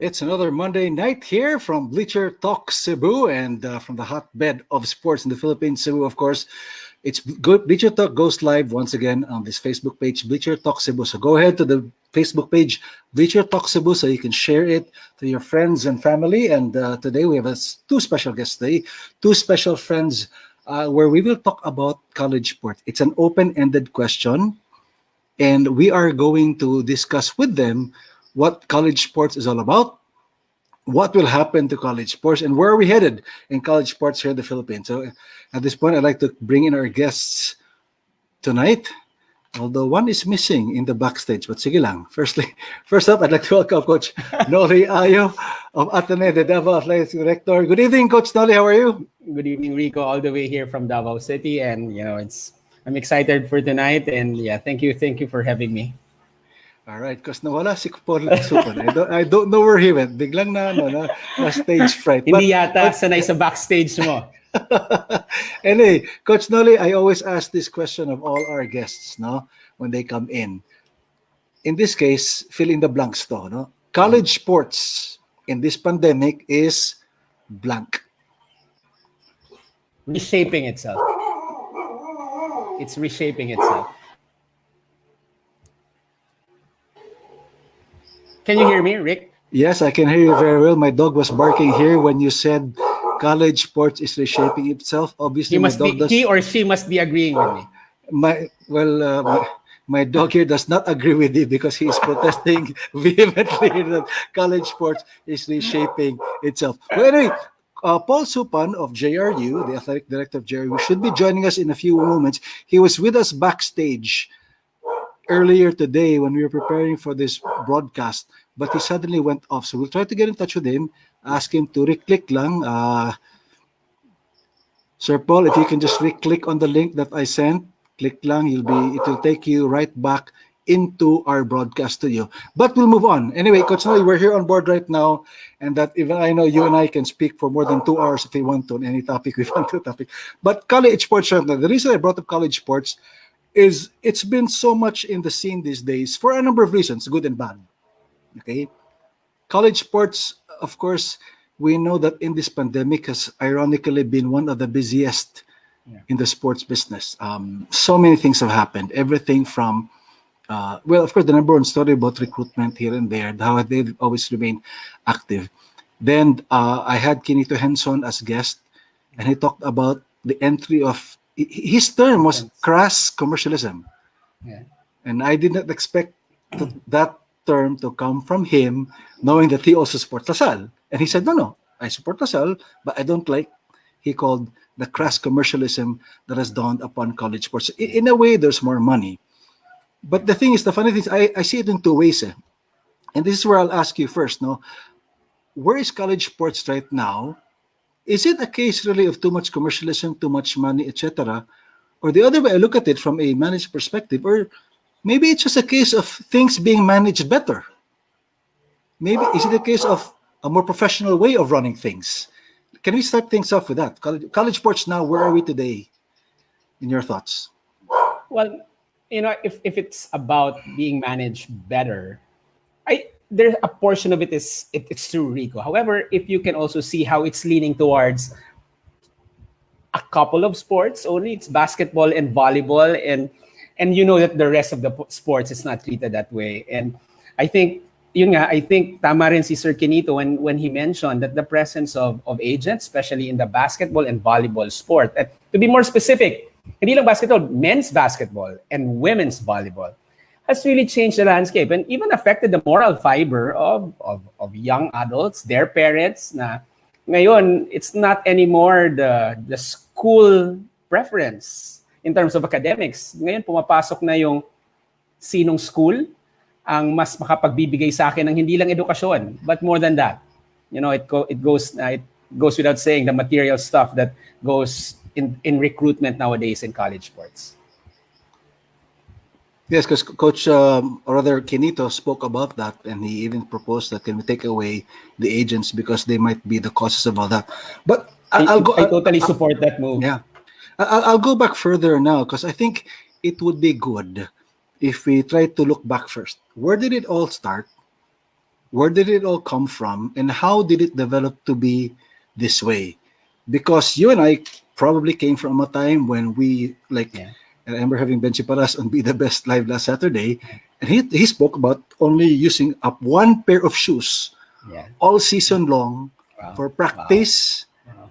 It's another Monday night here from Bleacher Talk Cebu and from the hotbed of sports in the Philippines, Cebu, of course. It's good. Bleacher Talk goes live once again on this Facebook page, Bleacher Talk Cebu. So go ahead to the Facebook page, Bleacher Talk Cebu, so you can share it to your friends and family. And today we have two special guests today, two special friends where we will talk about college sports. It's an open-ended question, and we are going to discuss with them what college sports is all about, what will happen to college sports, and where are we headed in college sports here in the Philippines. So at this point, I'd like to bring in our guests tonight, although one is missing in the backstage, but sige lang. First up, I'd like to welcome Coach Noli Ayo of Ateneo de Davao Athletics Director. Good evening, Coach Noli. How are you? Good evening, Rico, all the way here from Davao City. And, I'm excited for tonight. And thank you for having me. All right, because nawala si Supan. I don't know where he went. Biglang na stage fright. Hindi yata sanay sa backstage mo. Anyway, Coach Noli, I always ask this question of all our guests, no, when they come in. In this case, fill in the blanks to, no? College sports in this pandemic is blank. Reshaping itself. It's reshaping itself. Can you hear me, Rick? Yes, I can hear you very well. My dog was barking here when you said college sports is reshaping itself. Obviously, he or she must be agreeing with me. My dog here does not agree with you because he is protesting vehemently that college sports is reshaping itself. Well, anyway, Paul Supan of JRU, the athletic director of JRU, should be joining us in a few moments. He was with us backstage earlier today when we were preparing for this broadcast, but he suddenly went off. So we'll try to get in touch with him, ask him to re-click lang. Sir Paul, if you can just re-click on the link that I sent, click lang, it will take you right back into our broadcast studio. But we'll move on. Anyway, Coach Noli, we're here on board right now, and that even I know you and I can speak for more than 2 hours if we want to on any topic we want to topic. But college sports, the reason I brought up college sports is it's been so much in the scene these days for a number of reasons, good and bad. Okay, college sports, of course, we know that in this pandemic has ironically been one of the busiest in the sports business. So many things have happened. Everything from, of course, the number one story about recruitment here and there, how they've always remained active. Then I had Kinito Henson as guest, and he talked about the entry of, his term was crass commercialism. Yeah. And I did not expect that term to come from him, knowing that he also supports Lasal. And he said, no, I support Lasal, but I don't like, he called, the crass commercialism that has dawned upon college sports. In a way, there's more money. But the thing is, the funny thing is, I see it in two ways. And this is where I'll ask you first, no? Where is college sports right now? Is it a case really of too much commercialism, too much money, etc.? Or the other way I look at it from a managed perspective, or maybe it's just a case of things being managed better. Maybe is it a case of a more professional way of running things? Can we start things off with that? College sports now, where are we today? In your thoughts? Well, if it's about being managed better, there's a portion of it's true, Rico. However, if you can also see how it's leaning towards a couple of sports only, it's basketball and volleyball, and you know that the rest of the sports is not treated that way. And I think tama rin si Sir Kinito when he mentioned that the presence of agents, especially in the basketball and volleyball sport, and to be more specific, hindi lang basketball, men's basketball and women's volleyball, has really changed the landscape and even affected the moral fiber of young adults, their parents, na ngayon, it's not anymore the school preference in terms of academics. Ngayon, pumapasok na yung sinong school ang mas makapagbibigay sa akin ng hindi lang edukasyon, but more than that. It goes without saying the material stuff that goes in recruitment nowadays in college sports. Yes, because Coach, or rather Kinito spoke about that, and he even proposed that can we take away the agents because they might be the causes of all that. But I totally support that move. Yeah, I'll go back further now because I think it would be good if we try to look back first. Where did it all start? Where did it all come from, and how did it develop to be this way? Because you and I probably came from a time when we like. Yeah. I remember having Benji Paras on Be the Best Live last Saturday, and he spoke about only using up one pair of shoes Yeah. all season long Wow. for Wow. practice, Wow.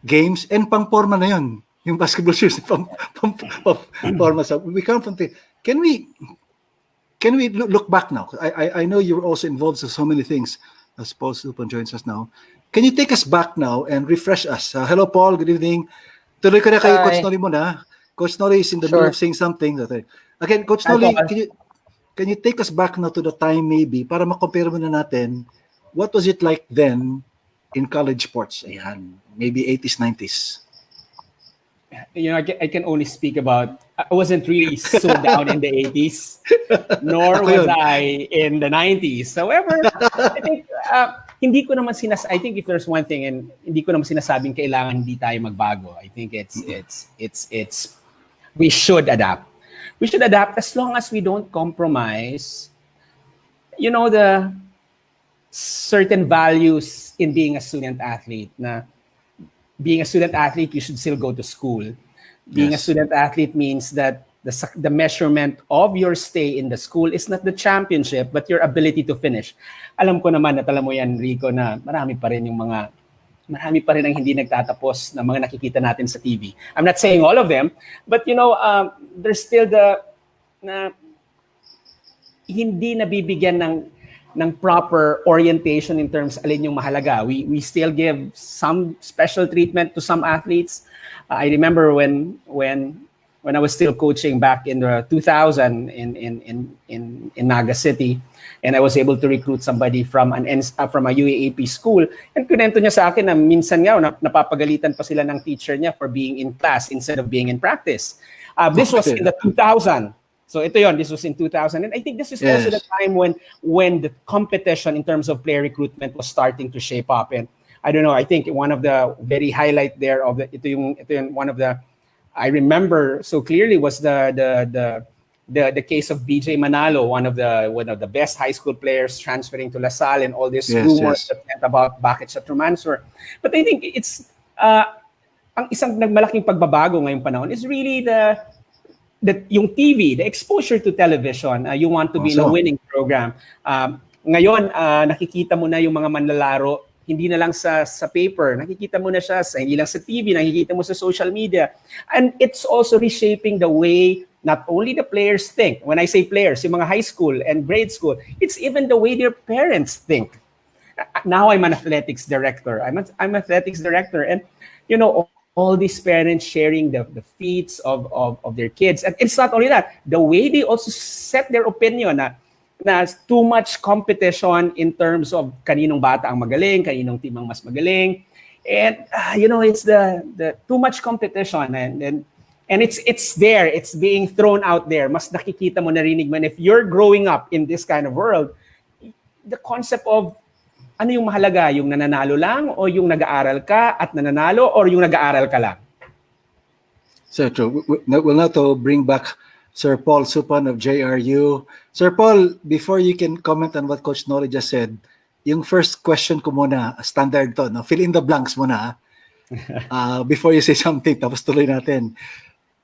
games, and pang-forma na yun. Yung basketball shoes, pang-forma. So we come from can we look back now? I know you're also involved in so many things. I suppose Supan joins us now. Can you take us back now and refresh us? Hello, Paul. Good evening. Tuloy ko na kay Coach Hi, Noli muna. Coach Noli is in the middle of sure. saying something. Again, Coach Hi, Noli, Paul. can you take us back now to the time maybe para makompare mo na natin what was it like then in college sports? Ayan, maybe 80s, 90s. I can only speak about. I wasn't really so down in the 80s, nor Ako was yun. I in the 90s. However, I think hindi ko naman I think if there's one thing, and hindi ko naman sinasabing kailangan hindi tayo magbago. I think it's we should adapt. We should adapt as long as we don't compromise. The certain values in being a student athlete. Na being a student athlete, you should still go to school. Being a Yes. student athlete means that the measurement of your stay in the school is not the championship, but your ability to finish. Alam ko naman at alam mo yan, Rico, na marami pa rin ang hindi nagtatapos na mga nakikita natin sa TV. I'm not saying all of them, but there's still na hindi nabibigyan ng proper orientation in terms alin yung mahalaga. We still give some special treatment to some athletes. I remember when I was still coaching back in the 2000 in Naga City, and I was able to recruit somebody from a UAAP school, and kunento niya sa akin na minsan nga napapagalitan pa sila ng teacher niya for being in class instead of being in practice. This was in the 2000. So this was in 2000, and I think this is also the time when the competition in terms of player recruitment was starting to shape up. And I don't know, I think one of the very highlight there of ito yung one of the I remember so clearly was the case of BJ Manalo, one of the best high school players transferring to La Salle, and all these rumors that went about bakit siya transfer. But I think it's ang isang nagmalaking pagbabago ngayong panahon is really yung TV, the exposure to television. You want to be in a winning program. Ngayon, nakikita mo na yung mga manlalaro, hindi na lang sa paper, nakikita mo na siya hindi lang sa TV, nakikita mo sa social media. And it's also reshaping the way not only the players think. When I say players, yung mga high school and grade school, it's even the way their parents think. Now I'm an athletics director. I'm an athletics director, and all these parents sharing the feats of their kids. And it's not only that, the way they also set their opinion na too much competition in terms of kaninong bata ang magaling, kaninong team ang mas magaling. And, it's the too much competition. And it's there, it's being thrown out there. Mas nakikita mo, narinig mo. And if you're growing up in this kind of world, the concept of ano yung mahalaga? Yung nananalo lang o yung nag-aaral ka at nananalo or yung nag-aaral ka lang? So true. We'll now to bring back Sir Paul Supan of JRU. Sir Paul, before you can comment on what Coach Noli just said, yung first question ko muna, standard to, no? Fill in the blanks muna. Before you say something, tapos tuloy natin.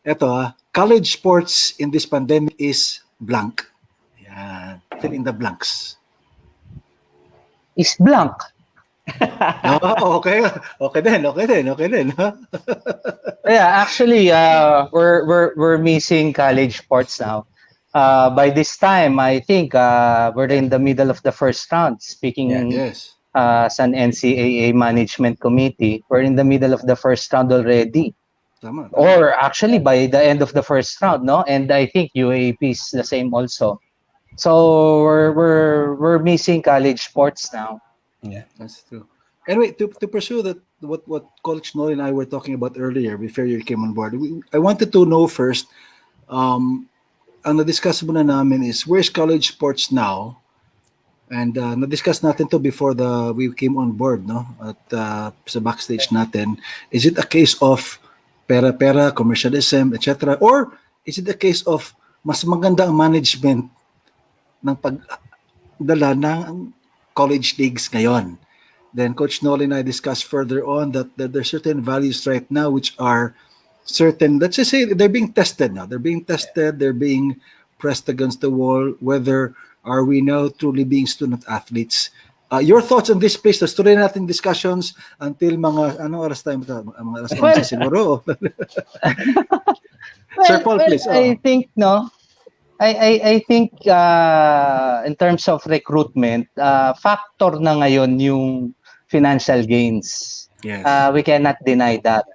Ito, college sports in this pandemic is blank. Yan. Fill in the blanks. Is blank. Okay then. Yeah, actually, we're missing college sports now. By this time, I think we're in the middle of the first round. Speaking Yes. as an NCAA management committee, we're in the middle of the first round already. Tama. Or actually, by the end of the first round, no? And I think UAP is the same also. So we're missing college sports now. Yeah, that's true. Anyway, to pursue that, what Coach Noli and I were talking about earlier before you came on board, I wanted to know first, ang na-discuss muna namin is, where's college sports now? And na-discuss natin to before we came on board, no? At sa backstage natin. Is it a case of pera-pera, commercialism, etc.? Or is it a case of mas maganda ang management ng pagdala ng college leagues ngayon. Then Coach Noli and I discussed further on that there's certain values right now which are certain, let's just say they're being tested now. They're being tested, they're being pressed against the wall, whether are we now truly being student athletes. Your thoughts on this, please. Tapos tuloy natin discussions until mga, anong oras tayo? Mga alas 11 siguro. Sir Paul, please. I think, no, I think in terms of recruitment, factor na ngayon yung financial gains. Yes. We cannot deny that.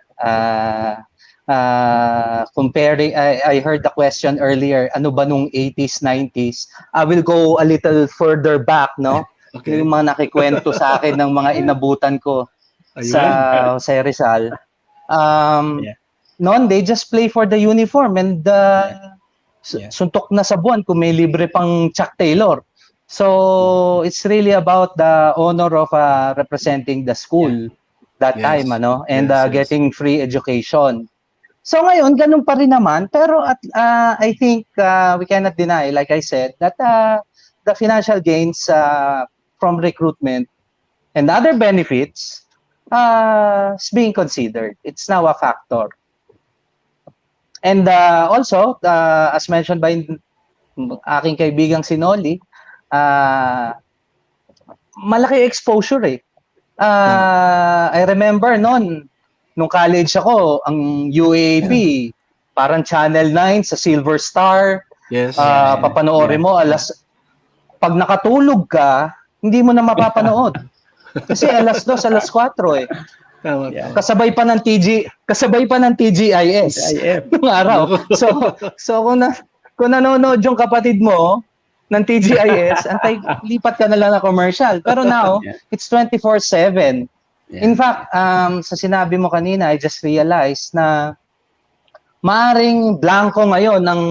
Comparing, I heard the question earlier, ano ba nung 80s, 90s? I will go a little further back, no? Okay. Yung mga nakikwento sa akin ng mga inabutan ko sa Rizal. Noon, they just play for the uniform and suntok na sa buwan kung may libre pang Chuck Taylor. So, it's really about the honor of representing the school that time, ano? And getting free education. So, ngayon, ganun pa rin naman. Pero I think we cannot deny, like I said, that the financial gains from recruitment and other benefits is being considered. It's now a factor. And also, as mentioned by aking kaibigang si Noli, malaki exposure eh. I remember nung college ako, ang UAP, parang Channel 9 sa Silver Star. Yes. Papanoorin mo, pag nakatulog ka, hindi mo na mapapanood. Kasi alas 2, alas 4 eh. Kasabay pa ng TGIS. Nung araw. So kung nanonood yung kapatid mo ng TGIS, lipat ka na lang na commercial. Pero now, it's 24/7. In fact, sa sinabi mo kanina, I just realized na maaring blanco ngayon ng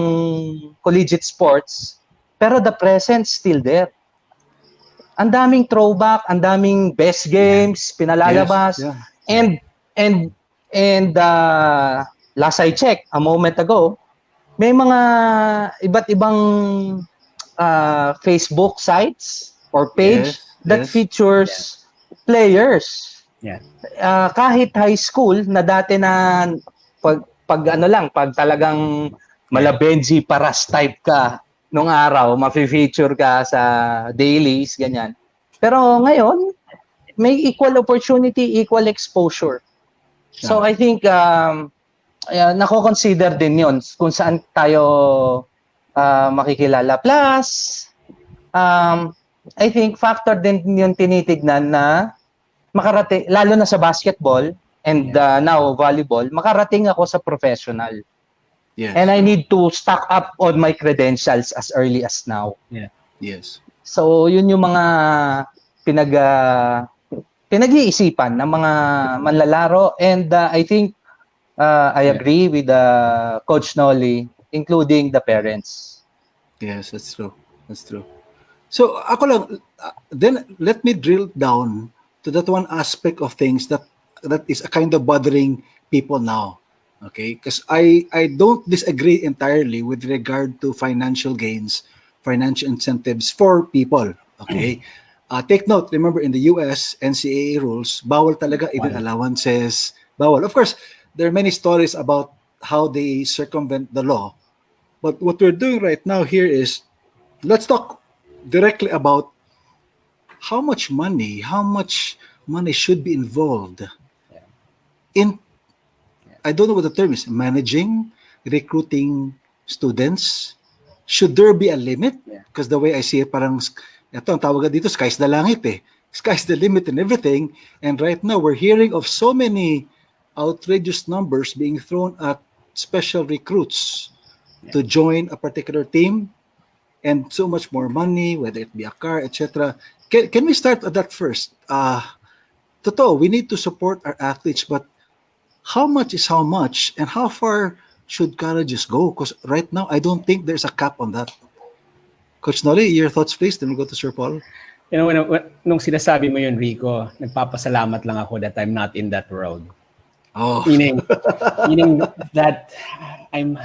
collegiate sports, pero the presence still there. Ang daming throwback, ang daming best games, pinalalabas. And last I checked, a moment ago, may mga iba't ibang Facebook sites or page that features players. Kahit high school na dati na pag talagang malabenji paras type ka nung araw, ma-feature ka sa dailies, ganyan. Pero ngayon, may equal opportunity, equal exposure. So I think nako-consider din 'yon kung saan tayo makikilala. Plus I think factor din yung tinitignan na makarating, lalo na sa basketball and now volleyball, makarating ako sa professional. Yes. And I need to stock up on my credentials as early as now. Yes. So yun yung mga pinag-iisipan ng mga manlalaro, and I think I agree with Coach Noli, including the parents. Yes, that's true. So ako lang, then let me drill down to that one aspect of things that is a kind of bothering people now. Okay, because I don't disagree entirely with regard to financial gains, financial incentives for people. Okay, take note. Remember, in the U.S. NCAA rules, bawal talaga even allowances. Bawal. Of course, there are many stories about how they circumvent the law. But what we're doing right now here is, let's talk directly about how much money should be involved in, I don't know what the term is, managing, recruiting students. Should there be a limit? Because the way I see it, parang, ito ang tawagan dito, sky's the langit eh. Sky's the limit and everything. And right now, we're hearing of so many outrageous numbers being thrown at special recruits to join a particular team, and so much more money, whether it be a car, etc. Can we start at that first? Totoo, we need to support our athletes, but how much is how much, and how far should colleges go? Because right now, I don't think there's a cap on that. Coach Noli, your thoughts, please. Then we'll go to Sir Paul. You know, nung sinasabi mo yun, Rico, nagpapasalamat lang ako that I'm not in that world. Oh. Meaning that I'm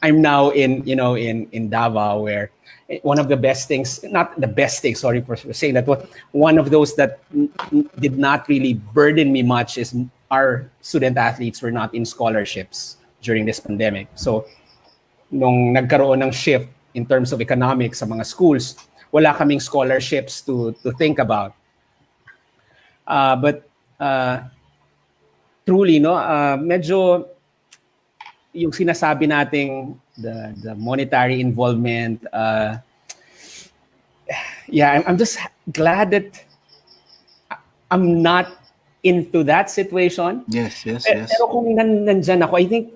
I'm now in, in Davao, where one of the best things, not the best thing, sorry for saying that, but one of those that did not really burden me much is our student athletes were not in scholarships during this pandemic. So nung nagkaroon ng shift in terms of economics sa mga schools, wala kaming scholarships to think about. But truly, no, medyo yung sinasabi nating the monetary involvement, I'm just glad that I'm not into that situation. Yes. Pero kung nandyan ako, I think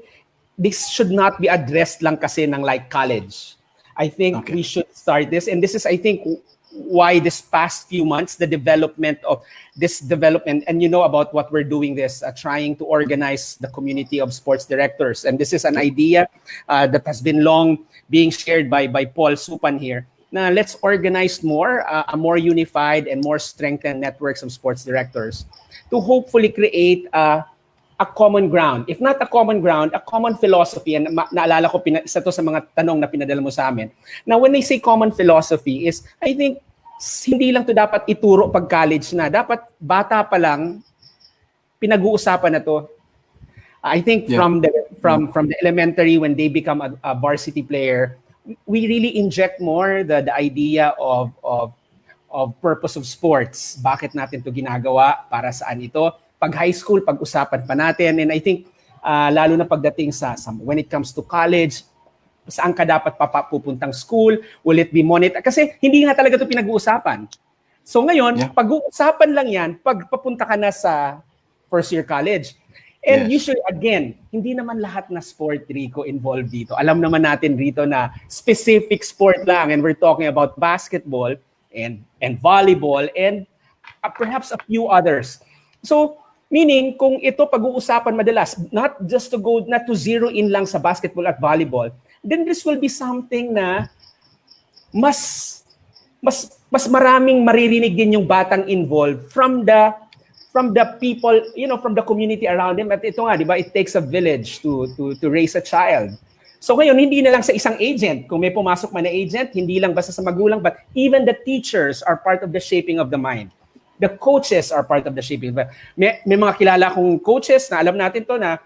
this should not be addressed lang kasi ng like college. I think we should start this, and this is, I think, why this past few months, the development of this development, and about what we're doing this, trying to organize the community of sports directors. And this is an idea that has been long being shared by Paul Supan here. Now, let's organize more, a more unified and more strengthened networks of sports directors to hopefully create a common ground. If not a common ground, a common philosophy. And naalala ko, isa to sa mga tanong na pinadala mo sa amin. Now, when they say common philosophy is, I think, hindi lang to dapat ituro pag college na. Dapat bata pa lang, pinag-uusapan na to. I think from the elementary, when they become a varsity player, we really inject more the idea of purpose of sports. Bakit natin to ginagawa? Para saan ito? Pag high school, pag-usapan pa natin. And I think, lalo na pagdating sa when it comes to college, saan ka dapat pupuntang school? Will it be monitored? Kasi hindi nga talaga ito pinag-uusapan. So ngayon, pag-uusapan lang yan, pag papunta ka na sa first year college. And usually, again, hindi naman lahat na sport, Rico, involved dito. Alam naman natin rito na specific sport lang. And we're talking about basketball and volleyball and perhaps a few others. So, meaning, kung ito pag-uusapan madalas, not to zero in lang sa basketball at volleyball, then this will be something na mas maraming maririnig din yung batang involved from the people, from the community around them. At ito nga, di ba, it takes a village to raise a child. So ngayon, hindi na lang sa isang agent. Kung may pumasok man na agent, hindi lang basta sa magulang, but even the teachers are part of the shaping of the mind. The coaches are part of the shaping. May mga kilala kong coaches na alam natin to na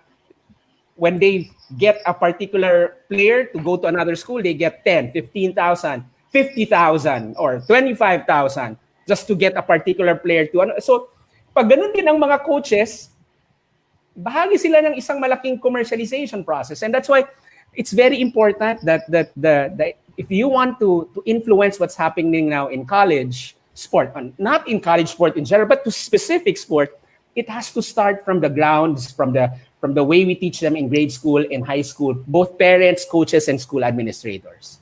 when they get a particular player to go to another school, they get 10, 15,000, 50,000, or 25,000 just to get a particular player to. So, pag ganun din ang mga coaches, bahagi sila ng isang malaking commercialization process. And that's why it's very important that if you want to influence what's happening now in college sport, not in college sport in general, but to specific sport, it has to start from the grounds, from the way we teach them in grade school and high school, both parents, coaches, and school administrators.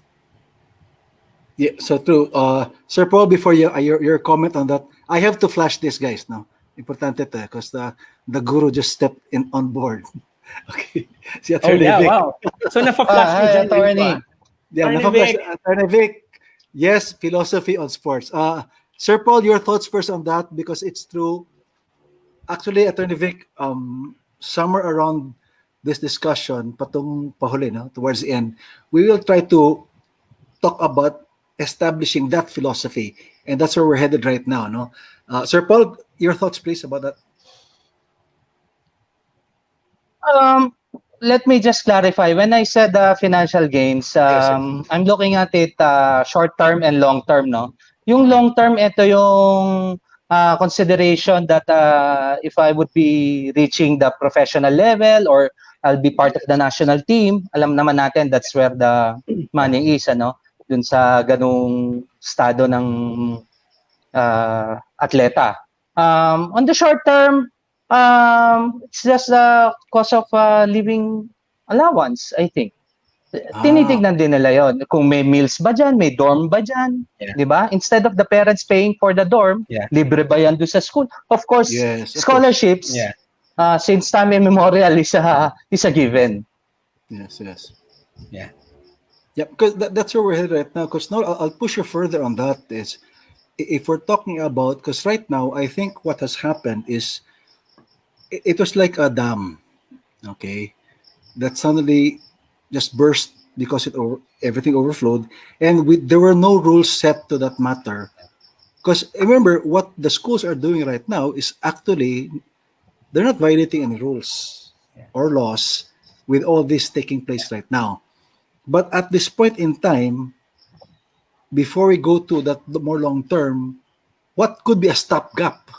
Yeah, so true. Sir Paul, before your comment on that, I have to flash this, guys. No, importante to because the guru just stepped in on board. Okay, si Attorney Vic. Wow. So na-flash mo dyan, Attorney. Yeah, na-flash. Attorney Vic. Yes, philosophy on sports. Sir Paul, your thoughts first on that because it's true. Actually, Attorney Vic, somewhere around this discussion, patong pahuli, no, towards the end, we will try to talk about establishing that philosophy, and that's where we're headed right now, no? Sir Paul, your thoughts, please, about that. Let me just clarify. When I said financial gains, I'm looking at it short term and long term, no? Yung long term, ito yung consideration that if I would be reaching the professional level or I'll be part of the national team, alam naman natin that's where the money is, ano? Dun sa ganung estado ng atleta. On the short term, it's just the cost of living allowance, I think. Tinitignan din nila yon. Kung may meals ba dyan, may dorm ba dyan, di ba? Instead of the parents paying for the dorm, libre ba yan doon sa school? Of course, scholarships, since time immemorial is a given. Yes. Yeah. Yeah, because that's where we're headed right now. Because now I'll push you further on that. Is if we're talking about, because right now I think what has happened is it was like a dam, okay, that suddenly just burst because everything overflowed, and there were no rules set to that matter. Because remember, what the schools are doing right now is actually they're not violating any rules or laws with all this taking place right now. But at this point in time, before we go to that more long term, what could be a stopgap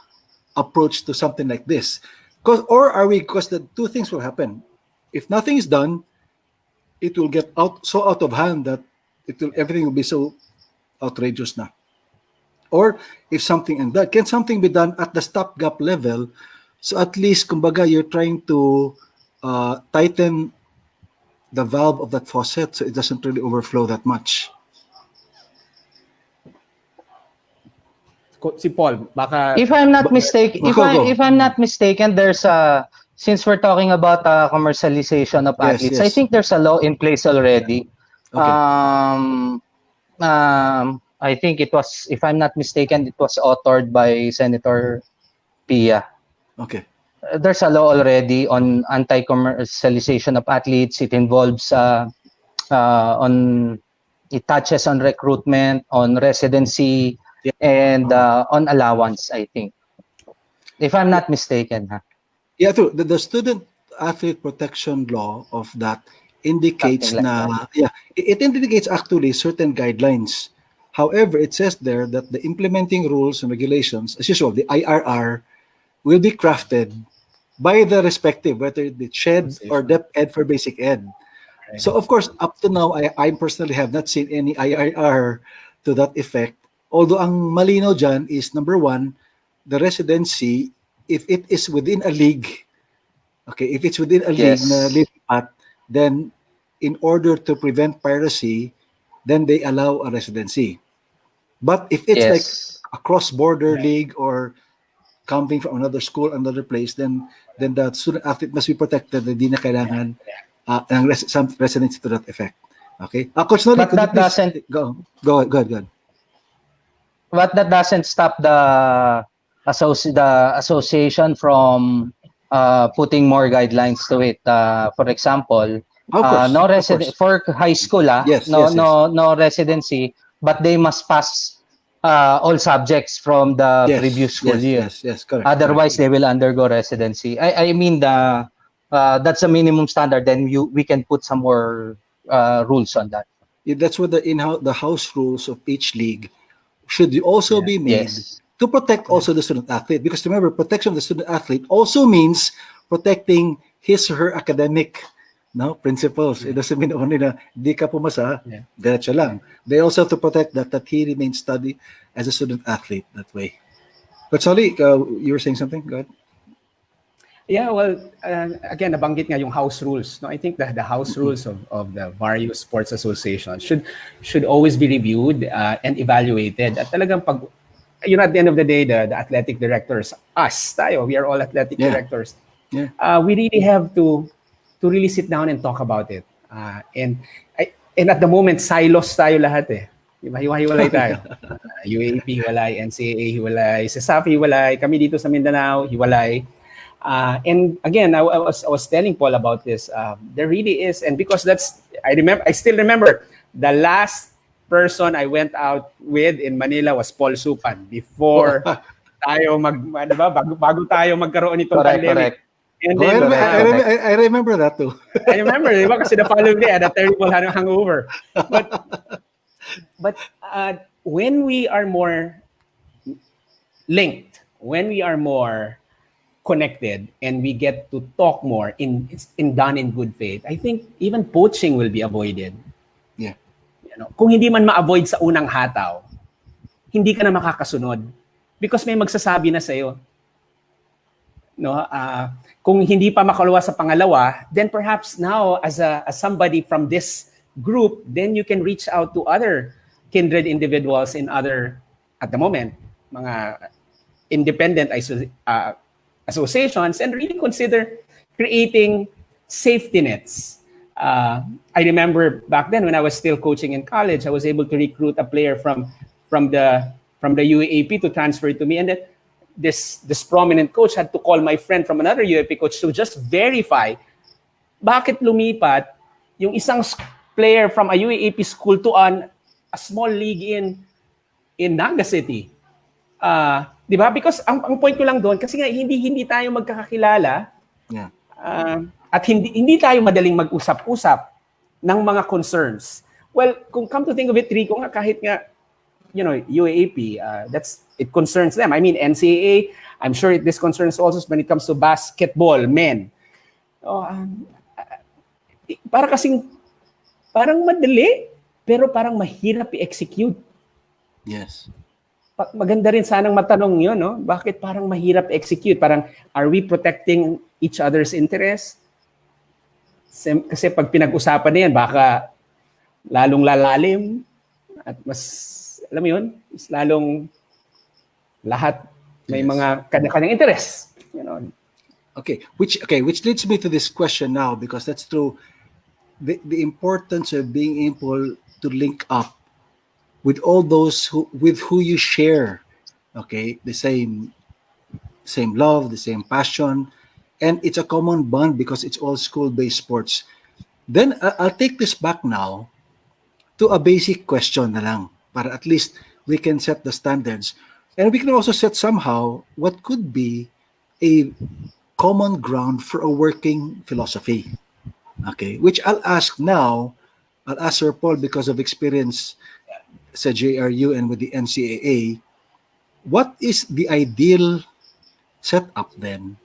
approach to something like this? Because the two things will happen. If nothing is done, it will get so out of hand that everything will be so outrageous now. Or if can something be done at the stopgap level? So at least, kumbaga, you're trying to tighten the valve of that faucet so it doesn't really overflow that much. Si Paul, baka... If I'm not mistaken, if I'm not mistaken, there's since we're talking about commercialization of athletes, I think there's a law in place already. Okay. I think it was, if I'm not mistaken, it was authored by Senator Pia. Okay. There's a law already on anti-commercialization of athletes. It involves it touches on recruitment, on residency, and on allowance, I think. If I'm not mistaken. Huh? Yeah, true. The student athlete protection law of that indicates it indicates actually certain guidelines. However, it says there that the implementing rules and regulations, as usual, the IRR, will be crafted by the respective, whether it's SHED or Dep Ed for basic ed. Right. So, of course, up to now, I personally have not seen any IRR to that effect. Although ang malinaw dyan is, number one, the residency, if it is within a league, if it's within a league na lipat, then in order to prevent piracy, then they allow a residency. But if it's like a cross-border league or coming from another school, another place, then the student athlete must be protected. Hindi na kailangan some residency to that effect. Okay? Coach Noli, but that doesn't go ahead. But that doesn't stop the association from putting more guidelines to it. For example, no resident for high school. No residency, but they must pass all subjects from the previous school year. Yes, correct. Otherwise, they will undergo residency. I mean that's a minimum standard. Then we can put some more rules on that. That's what the house rules of each league should also be made to protect also the student athlete. Because remember, protection of the student athlete also means protecting his or her academic principles. It doesn't mean only na di ka pumasa, diretso lang. They also have to protect that he remains study as a student athlete that way. But Soli, you were saying something? Go ahead. Yeah, well, again, nabanggit nga yung house rules. No, I think the house rules of the various sports associations should always be reviewed and evaluated. At talagang at the end of the day, the athletic directors, we are all athletic directors. Yeah. We really have to really sit down and talk about it. And at the moment, silos tayo lahat eh. Diba? Hiwa-hiwalay tayo. UAP, hiwalay. NCAA, hiwalay. CESAF, hiwalay. Kami dito sa Mindanao, hiwalay. And again, I was telling Paul about this. There really is, and because I still remember the last person I went out with in Manila was Paul Supan before tayo bago tayo magkaroon nitong pandemic. And then, I remember that too. I remember, diba? Kasi the following day I had a terrible hangover. But when we are more linked, when we are more connected and we get to talk more done in good faith, I think even poaching will be avoided. Yeah. Kung hindi man ma-avoid sa unang hataw, hindi ka na makakasunod because may magsasabi na sa'yo. Kung hindi pa makalawa sa pangalawa, then perhaps now as somebody from this group, then you can reach out to other kindred individuals in other, at the moment, mga independent associations and really consider creating safety nets. I remember back then when I was still coaching in college, I was able to recruit a player from the UAP to transfer to me, and then this prominent coach had to call my friend from another UAP coach to just verify bakit lumipat yung isang player from a UAAP school to a small league in Naga City. 'Di ba? Because ang point ko lang doon kasi nga hindi tayo magkakakilala. Yeah. At hindi tayo madaling mag-usap-usap ng mga concerns. Well, kung come to think of it, Rico, nga kahit nga UAAP, it concerns them. I mean, NCAA, I'm sure this concerns also when it comes to basketball, men. Parang madali, pero parang mahirap i-execute. Yes. Maganda rin sanang matanong yun, no? Bakit parang mahirap execute? Parang, are we protecting each other's interest? Kasi pag pinag-usapan na yan, baka lalong lalalim at mas, alam mo yun, mas lalong lahat may mga kanya-kanyang interest. Okay, which leads me to this question now, because that's true. The importance of being able to link up with all those with who you share, okay, the same love, the same passion, and it's a common bond because it's all school-based sports. Then I'll take this back now to a basic question na lang, para at least we can set the standards, and we can also set somehow what could be a common ground for a working philosophy. Okay, which I'll ask now. I'll ask Sir Paul because of experience sa JRU and with the NCAA. What is the ideal setup then,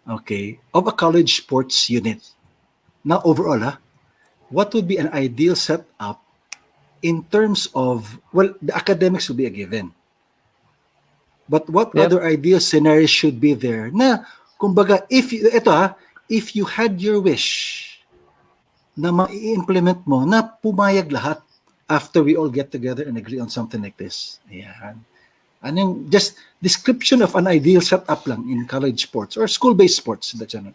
okay, of a college sports unit? Now overall, what would be an ideal setup in terms of, well, the academics will be a given. But what other ideal scenarios should be there? Na, kumbaga, if you had your wish na ma-implement mo, na pumayag lahat after we all get together and agree on something like this. Ayan. Anong just description of an ideal setup lang in college sports or school-based sports in the general?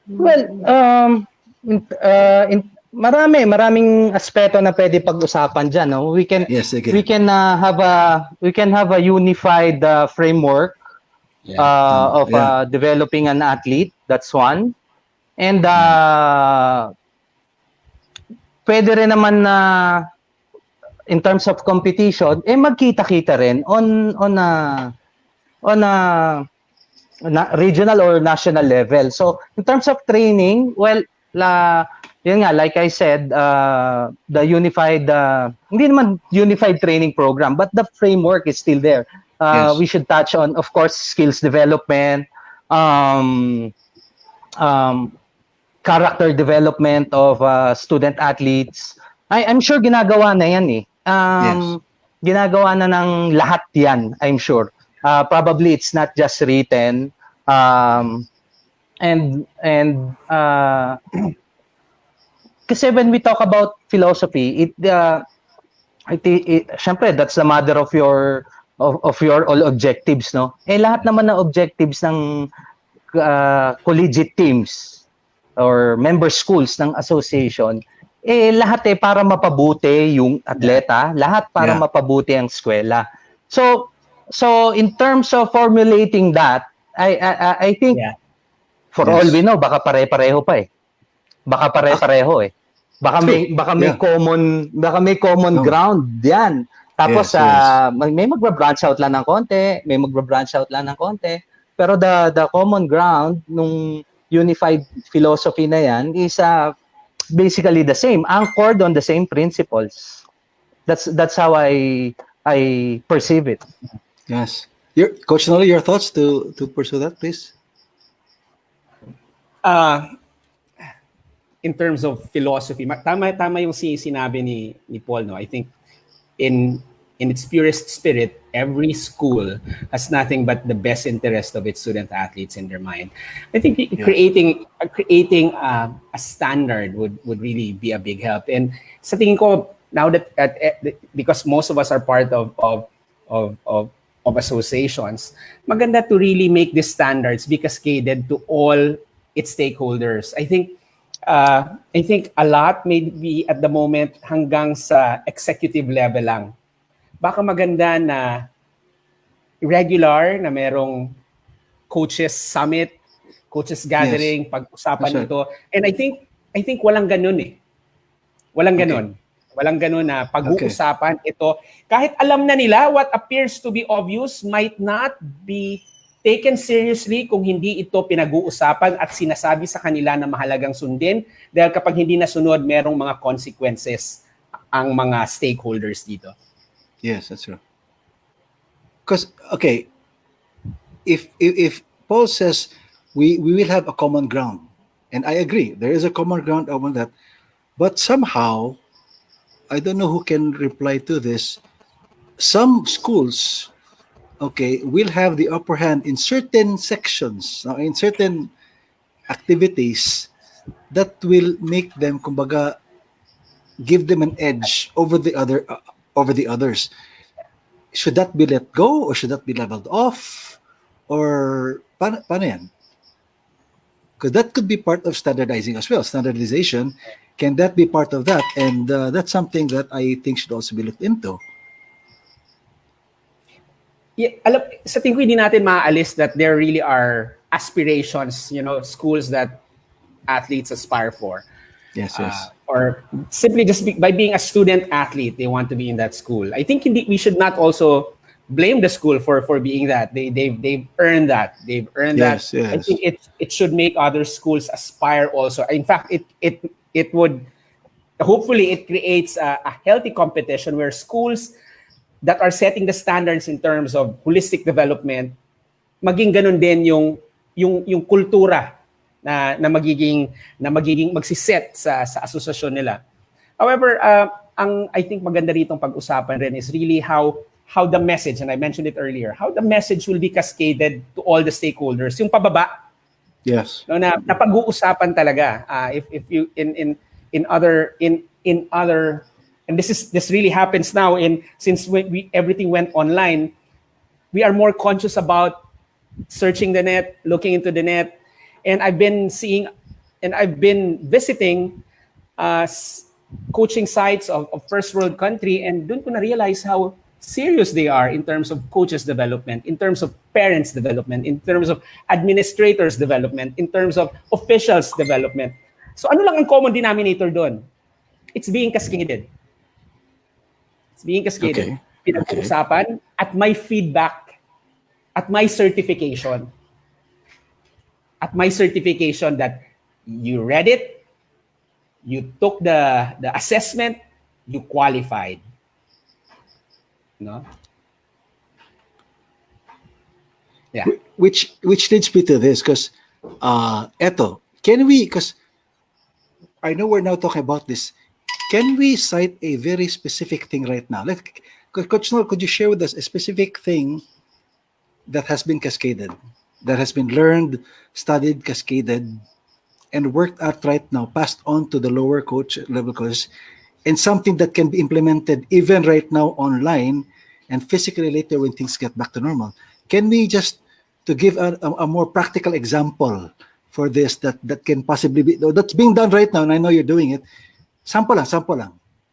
Well, maraming aspeto na pwede pag-usapan diyan, no? We can have a unified framework of developing an athlete. That's one. And pwede rin naman na in terms of competition, magkita-kita rin on a regional or national level. So in terms of training, well, yun nga, like I said, the unified, hindi naman unified training program, but the framework is still there. We should touch on, of course, skills development, character development of student athletes. I'm sure ginagawa na yan eh. Ginagawa na ng lahat yan, I'm sure. Probably it's not just written. Kasi when we talk about philosophy, syempre that's the mother of your all objectives, no? Lahat naman ng objectives ng collegiate teams or member schools ng association, lahat para mapabuti yung atleta, lahat para mapabuti ang eskwela. So in terms of formulating that, I think for all we know, baka pare-pareho pa eh. Baka pare-pareho eh. Baka may common ground yan. Tapos may magba-branch out lang ng konti, pero the common ground nung unified philosophy na yan is basically the same, anchored on the same principles. That's how I perceive it. Yes. Coach Noli, your thoughts to pursue that, please? In terms of philosophy, tama yung sinabi ni Paul, no? I think in its purest spirit, every school has nothing but the best interest of its student athletes in their mind. I think creating a standard would really be a big help. And sa tingin ko, now that because most of us are part of associations, maganda to really make these standards be cascaded to all its stakeholders. I think a lot may be at the moment hanggang sa executive level lang. Baka maganda na regular na merong coaches summit, coaches gathering, pag-usapan nito. And I think I think walang ganun eh. Walang ganun. Walang ganun na pag-uusapan ito. Kahit alam na nila what appears to be obvious might not be taken seriously kung hindi ito pinag-uusapan at sinasabi sa kanila na mahalagang sundin dahil kapag hindi nasunod, merong mga consequences ang mga stakeholders dito. Yes, that's true. Because, okay, if Paul says we will have a common ground, and I agree, there is a common ground on that, but somehow, I don't know who can reply to this, some schools, okay, will have the upper hand in certain sections, in certain activities that will make them, kumbaga, give them an edge over the others. Should that be let go or should that be leveled off? Or paano yan? Because that could be part of standardizing as well. Standardization, can that be part of that? And that's something that I think should also be looked into. Yeah, sa tingin ko hindi natin maaalis that there really are aspirations, schools that athletes aspire for. Yes. Or simply just by being a student athlete, they want to be in that school. I think we should not also blame the school for being that. They've earned that. They've earned that. Yes. I think it should make other schools aspire also. In fact, it would hopefully it creates a healthy competition where schools that are setting the standards in terms of holistic development, maging ganun din yung kultura na magiging magsiset sa asosasyon nila. However, I think maganda rito pag-usapan rin is really how the message, and I mentioned it earlier, how the message will be cascaded to all the stakeholders. Yung pababa, yes, na pag-uusapan talaga. If you in other and this really happens now since everything went online, we are more conscious about searching the net, looking into the net, and I've been visiting coaching sites of first world country, and doon ko na realize how serious they are in terms of coaches development, in terms of parents development, in terms of administrators development, in terms of officials development. So ano lang ang common denominator doon? It's being cascaded. It's being cascaded. Okay. Pinag-uusapan at may feedback at my certification. At my certification that you read it, you took the assessment, you qualified. No? Yeah. Which leads me to this, because because I know we're now talking about this. Can we cite a very specific thing right now? Coach Nol, could you share with us a specific thing that has been cascaded, that has been learned, studied, cascaded, and worked out right now, passed on to the lower level coaches, and something that can be implemented even right now online and physically later when things get back to normal? Can we just, to give a more practical example for this that can possibly be, that's being done right now, and I know you're doing it, sample lang,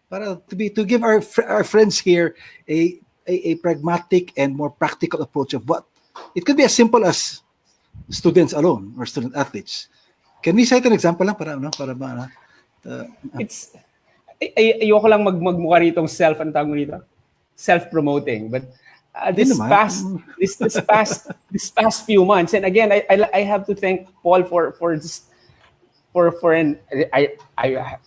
para to give our friends here a pragmatic and more practical approach of what it could be as simple as students alone or student athletes. Can we cite an example lang para it's ayoko lang magmukha ritong self-promoting, but this past few months, and again I have to thank Paul for I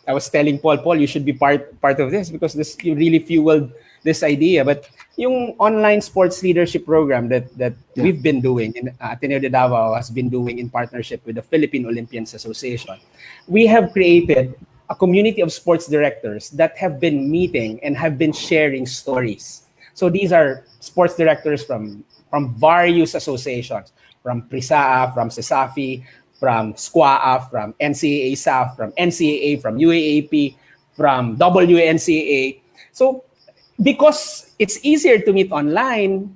was telling Paul, you should be part of this, because you really fueled this idea. But yung online sports leadership program that we've been doing, and Ateneo de Davao has been doing in partnership with the Philippine Olympians Association, we have created a community of sports directors that have been meeting and have been sharing stories. So these are sports directors from various associations, from PRISAA, from CESAFI, from SQUAA, from NCAA SAF, from NCAA, from UAAP, from WNCAA. So because it's easier to meet online,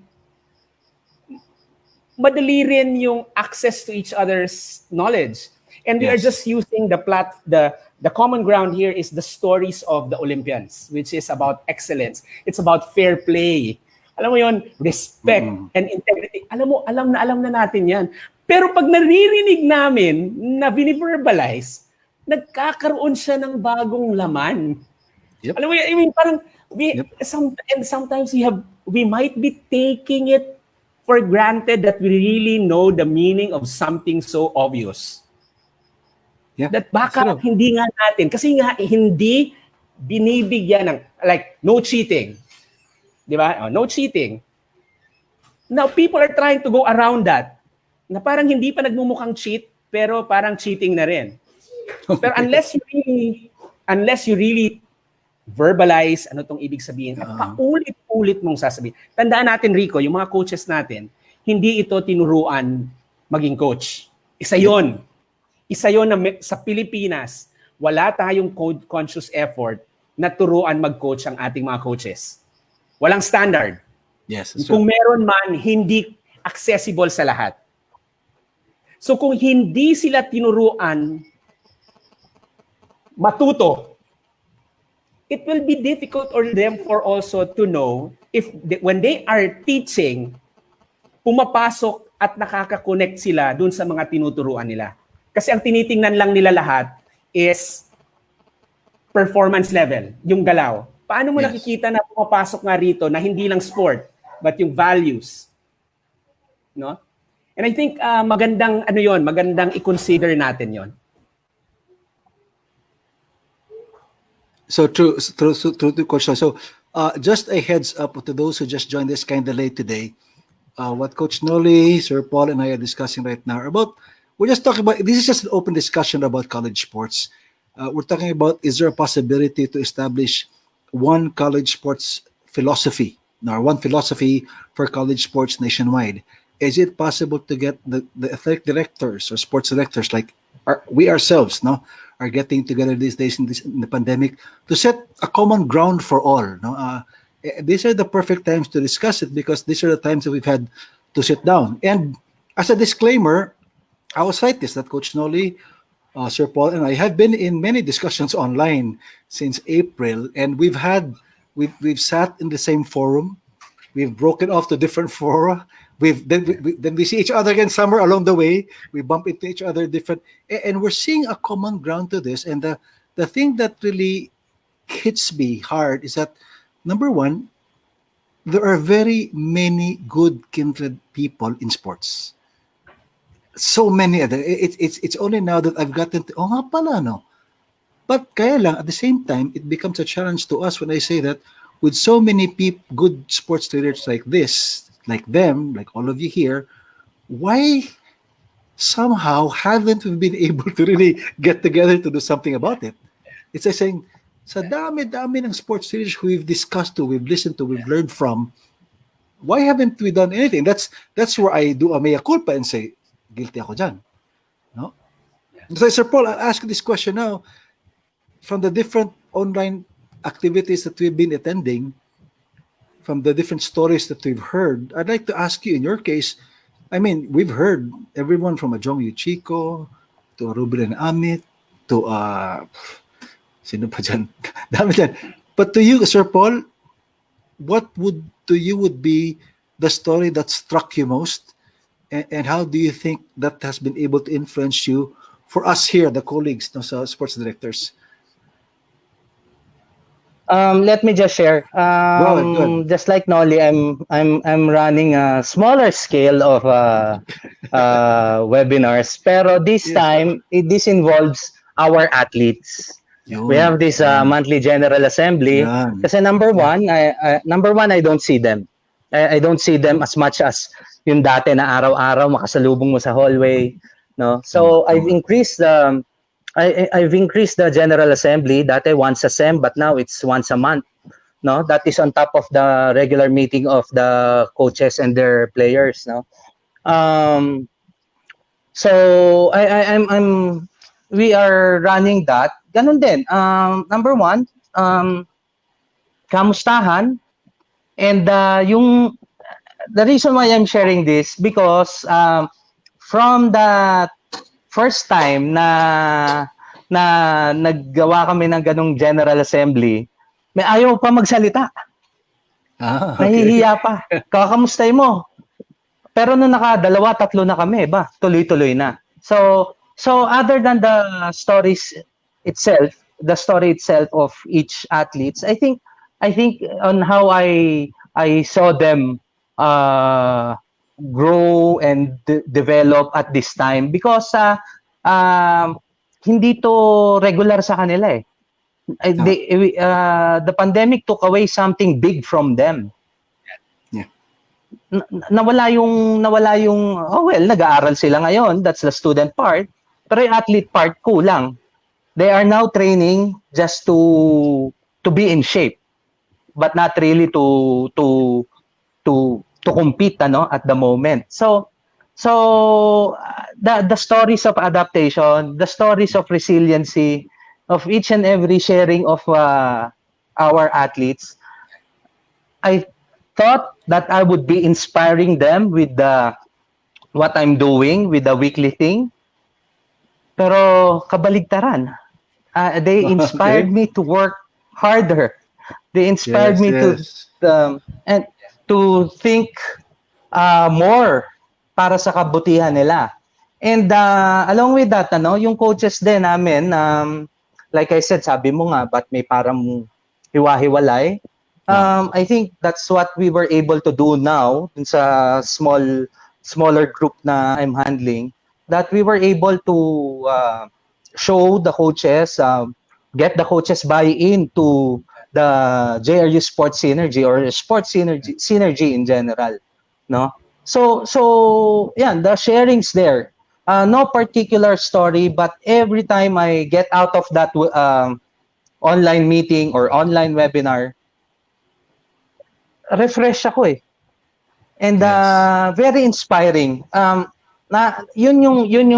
madali rin yung access to each other's knowledge. And we are just using the common ground here is the stories of the Olympians, which is about excellence. It's about fair play. Alam mo yon, respect and integrity. Alam na natin yan. Pero pag naririnig namin na biniverbalize, nagkakaroon siya ng bagong laman. Yep. Alam mo, I mean, parang, sometimes we might be taking it for granted that we really know the meaning of something so obvious. Yeah. That baka hindi nga natin, kasi nga hindi binibigyan ng, like, no cheating. Di ba? Oh, no cheating. Now, people are trying to go around that. Na parang hindi pa nagmumukhang cheat, pero parang cheating na rin. Pero unless you really verbalize ano tong ibig sabihin, at paulit-ulit mong sasabihin. Tandaan natin, Rico, yung mga coaches natin, hindi ito tinuruan maging coach. Isa yon na sa Pilipinas, wala tayong code-conscious effort na turuan mag-coach ang ating mga coaches. Walang standard. Yes. Kung meron man, hindi accessible sa lahat. So kung hindi sila tinuruan matuto, it will be difficult for them also to know if when they are teaching, pumapasok at nakaka-connect sila dun sa mga tinuturuan nila. Kasi ang tinitingnan lang nila lahat is performance level, yung galaw. Paano mo nakikita na pumapasok nga rito na hindi lang sport, but yung values? No? And I think magandang i-consider natin yon. So true, Coach. So just a heads up to those who just joined us kind of late today. What Coach Noli, Sir Paul, and I are discussing right now we're just talking about, this is just an open discussion about college sports. We're talking about, is there a possibility to establish one college sports philosophy, or one philosophy for college sports nationwide? Is it possible to get the athletic directors or sports directors like we ourselves, are getting together these days in the pandemic to set a common ground for all? These are the perfect times to discuss it because these are the times that we've had to sit down. And as a disclaimer, I will cite this, that Coach Noli, Sir Paul, and I have been in many discussions online since April, and we've sat in the same forum. We've broken off to different fora. Then we see each other again somewhere along the way. We bump into each other different, and we're seeing a common ground to this. And the thing that really hits me hard is that, number one, there are very many good kindred people in sports. So many other. It's only now that I've gotten to, nga pala, no? But kaya lang, at the same time, it becomes a challenge to us when I say that with so many good sports leaders like this, like them, like all of you here, why somehow haven't we been able to really get together to do something about it? It's like saying, sa dami-dami ng sports leaders who we've discussed to, we've listened to, we've learned from, why haven't we done anything? That's where I do a mea culpa and say, guilty ako dyan. No? So, Sir Paul, I'll ask you this question now. From the different online activities that we've been attending, from the different stories that we've heard, I'd like to ask you, in your case, I mean, we've heard everyone from a Jong Yu Chico to a Ruben and Amit to sino pa dyan? Dami dyan. But to you, Sir Paul, what would be the story that struck you most? And how do you think that has been able to influence you for us here, the colleagues, sa sports directors? Let me just share. Go ahead. Just like Noli, I'm running a smaller scale of webinars. Pero this time, this involves our athletes. We have this monthly general assembly. Kasi number one, I don't see them. I don't see them as much as yung dati na araw-araw makasalubong mo sa hallway, no? So I've increased the general assembly. Dati once a sem, but now it's once a month, no? That is on top of the regular meeting of the coaches and their players, no? So we are running that. Ganun din. Number one, kamustahan. And the reason why I'm sharing this, because from the first time na naggawa kami ng ganung general assembly, may ayaw pa magsalita. Okay. Nahihiya pa. Kakamustay mo. Pero nung tatlo na kami, tuloy-tuloy na. So other than the stories itself, the story itself of each athletes, I think on how I saw them grow and develop at this time, because um, hindi to regular sa kanila eh. The pandemic took away something big from them. Yeah. Nawala yung oh well, nag-aaral sila ngayon, that's the student part, pero yung athlete part kulang. They are now training just to be in shape, but not really to compete at the moment. So the stories of adaptation, the stories of resiliency of each and every sharing of our athletes, I thought that I would be inspiring them with what I'm doing with the weekly thing. Pero kabaligtaran. They inspired me to work harder. They inspired me to and to think more para sa kabutihan nila. And along with that, yung coaches din namin, like I said, sabi mo nga, ba't may parang hiwa-hiwalay? I think that's what we were able to do now in sa smaller group na I'm handling, that we were able to show the coaches, get the coaches buy-in to the JRU Sports Synergy or Sports Synergy in general, no? So yeah, the sharings there. No particular story, but every time I get out of that online meeting or online webinar, refresh ako eh. And very inspiring. Yun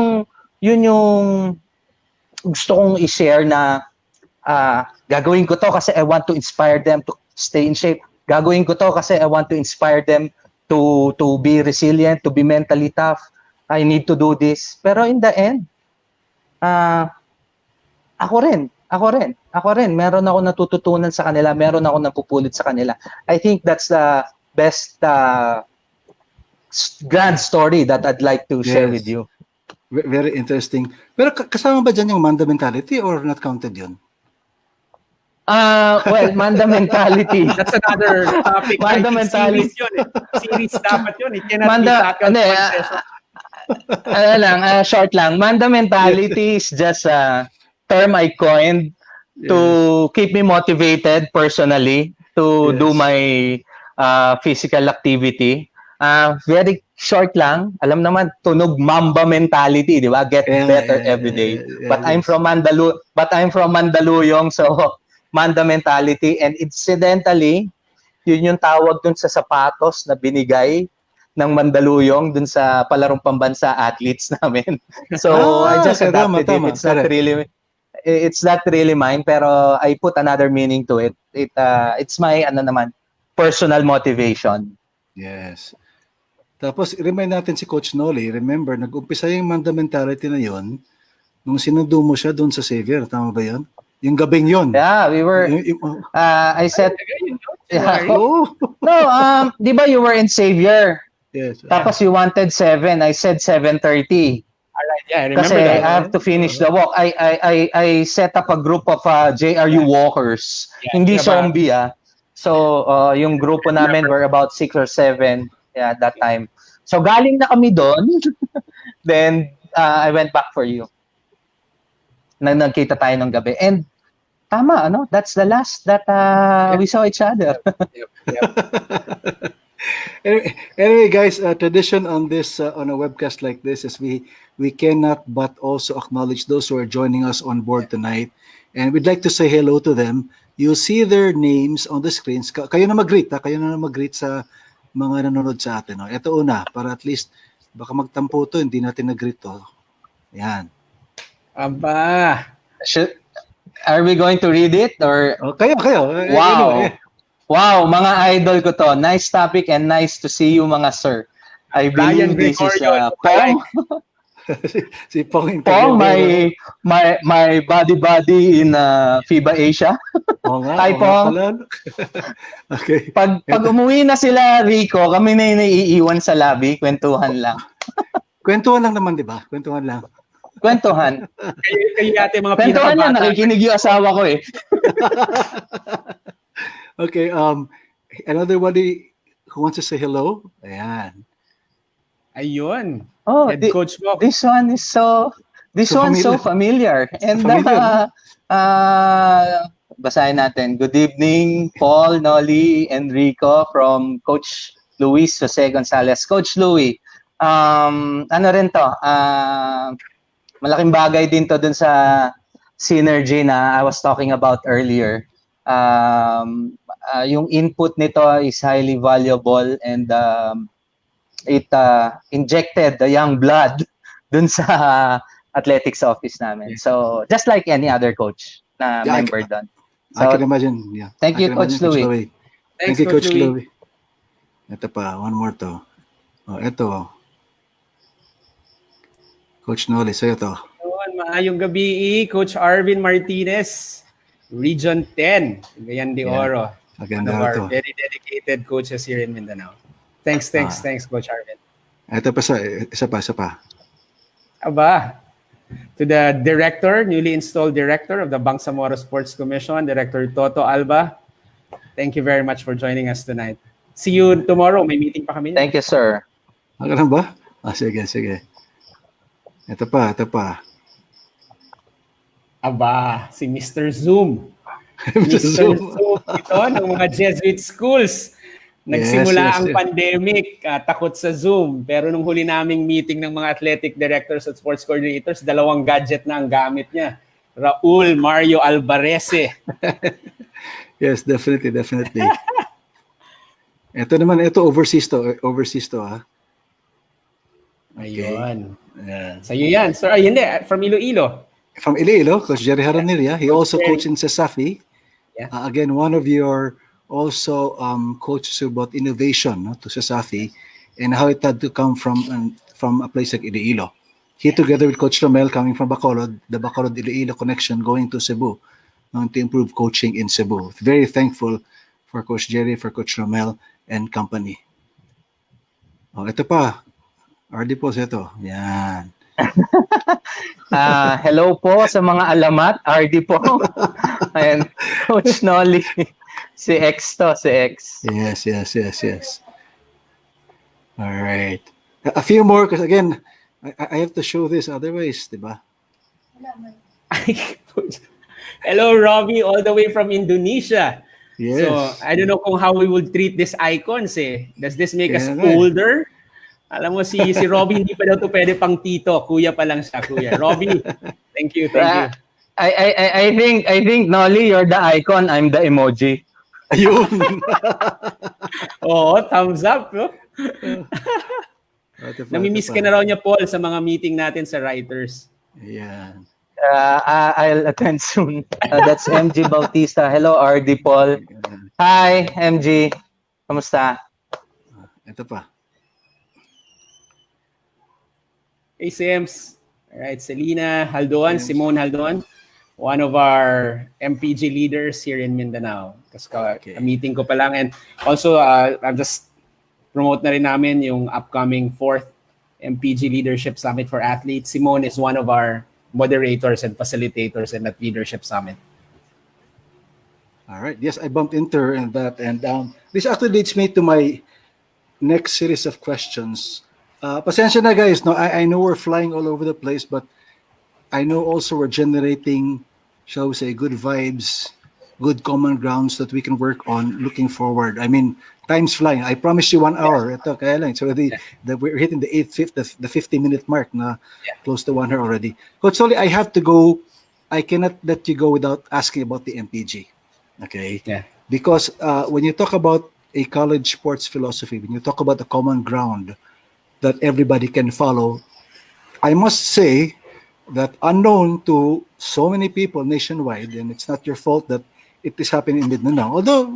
yung gusto kong i-share na gagawin ko to kasi I want to inspire them to stay in shape. Gagawin ko to kasi I want to inspire them to be resilient, to be mentally tough. I need to do this. Pero in the end, ako rin. Meron ako natututunan sa kanila. Meron ako napupulot sa kanila. I think that's the best grand story that I'd like to share with you. Very interesting. Pero kasama ba dyan yung Manda mentality or not counted yun? Well, Manda mentality. That's another topic. Manda mentality. Series dapat yun. It cannot be tackled one session. Short lang. Manda mentality is just a term I coined to keep me motivated personally to do my physical activity. Very short lang. Alam naman, tunog Mamba mentality, di ba? Get better every day. But I'm from Mandaluyong, so Manda mentality. And incidentally, yun yung tawag dun sa sapatos na binigay ng Mandaluyong dun sa palarong pambansa athletes namin. So I just adapted it. It's not really mine, pero I put another meaning to it. It's my personal motivation. Yes. Tapos remind natin si Coach Noli. Remember, nag-umpisa yung Manda mentality na yon nung sinundo mo siya doon sa Xavier. Tama ba yan? Yung gabing yon. Yeah, we were I said di ba you were in Xavier? Yes. Tapos you wanted 7. I said 7:30. Alright, yeah, I remember Kasi that. I have to finish the walk. I set up a group of JRU walkers. Hindi zombie So yung grupo namin were about 6 or 7 at that time. So galing na kami doon. Then I went back for you. Nagkita tayo ng gabi. And tama, that's the last that we saw each other. Yep. Anyway, guys, tradition on this on a webcast like this is we cannot but also acknowledge those who are joining us on board tonight, and we'd like to say hello to them. You see their names on the screens. Kayo na mag-greet, kayo na mag-greet sa mga nanonood sa atin. Ito una, para at least baka magtampo to, hindi natin nag-greet to. Yan. Aba. Are we going to read it or? Kayo. Wow. Anyway. Wow, mga idol ko to. Nice topic and nice to see you, mga sir. I believe this is Pong. Si Pong. Pong, my buddy in FIBA Asia. Hi, Pong. Okay. Pag umuwi na sila, Rico, kami na yung naiiwan sa lobby. Kwentuhan lang. Kwentuhan lang naman, di ba? Kwentuhan lang. Kwentuhan. Kayo yate mga Kwentuhan yan, pinakabata. nakikinig yung asawa ko eh. Okay, another one who wants to say hello? Ayan. Ayun. Oh, Head coach mo. this one is so familiar. And Familiar, basahin natin. Good evening, Paul, Noli, Enrico from Coach Luis Jose Gonzalez. Coach Louie, ano rin to? Malaking bagay din to dun sa synergy na I was talking about earlier. Yung input nito is highly valuable and it injected the young blood dun sa athletics office namin. So, just like any other coach na member dun. So, I can imagine. Yeah. Thank you, Coach Louie. Thank you, Coach Louie. Ito pa, one more to. Oh, ito. Coach Noli, sa'yo to. Maayong gabi, Coach Arvin Martinez, Region 10, Cagayan de Oro. One of our very dedicated coaches here in Mindanao. Thanks, Coach Arvin. Ito pa, isa pa. Aba, to the director, newly installed director of the Bangsamoro Sports Commission, Director Toto Alba, thank you very much for joining us tonight. See you tomorrow. May meeting pa kami. Thank you, sir. Ganun ba? Sige. Ito pa. Aba, si Mr. Zoom. Mr. Zoom. Ito, ng mga Jesuit schools. Nagsimula ang pandemic, takot sa Zoom. Pero nung huli naming meeting ng mga athletic directors at sports coordinators, 2 gadget na ang gamit niya. Raul Mario Alvarez. Yes, definitely. Ito naman, overseas to ha. Okay. Ayun. Yeah. Sa'yo yan. So, hindi, from Iloilo. From Iloilo, Coach Jerry Haranilla. He also coached in Sasafi. Yeah. Again, one of your also coaches about innovation to Sasafi and how it had to come from a place like Iloilo. He together with Coach Romel coming from Bacolod, the Bacolod-Iloilo connection going to Cebu to improve coaching in Cebu. Very thankful for Coach Jerry, for Coach Romel and company. Oh, ito pa. RD po ito. Yan. Hello po sa mga alamat. RD po. And Coach Noli. Si X to, si X. Yes. All right. A few more because again, I have to show this otherwise, diba? Hello, Robbie, all the way from Indonesia. Yes. So, I don't know kung how we would treat these icons eh. Does this make us older? Alam mo, si Robbie hindi pa daw to pwede pang tito. Kuya pa lang siya, kuya. Robbie, thank you. I think Noli, you're the icon, I'm the emoji. Ayun. Oo, thumbs up. No? Namimiss ka na raw niya, Paul, sa mga meeting natin sa writers. Yeah. I'll attend soon. That's MG Bautista. Hello, RD Paul. Hi, MG. Kamusta? Ito pa. Hey, Sims. All right, Selena Haldoan, Simone Haldoan, one of our MPG leaders here in Mindanao. Kasi meeting ko pa lang. And also, I'll just promote na rin namin yung upcoming 4th MPG Leadership Summit for Athletes. Simone is one of our moderators and facilitators in that leadership summit. All right. Yes, I bumped into her and that. And this actually leads me to my next series of questions. Pasensya na guys, no, I know we're flying all over the place, but I know also we're generating, shall we say, good vibes, good common grounds that we can work on looking forward. I mean, time's flying. I promised you 1 hour. Ito, kaya lang. It's already, we're hitting the 50-minute mark na close to 1 hour already. Coach Noli, I have to go. I cannot let you go without asking about the MPG. Okay? Yeah. Because when you talk about a college sports philosophy, when you talk about the common ground that everybody can follow, I must say that unknown to so many people nationwide, and it's not your fault that it is happening in Mindanao. Although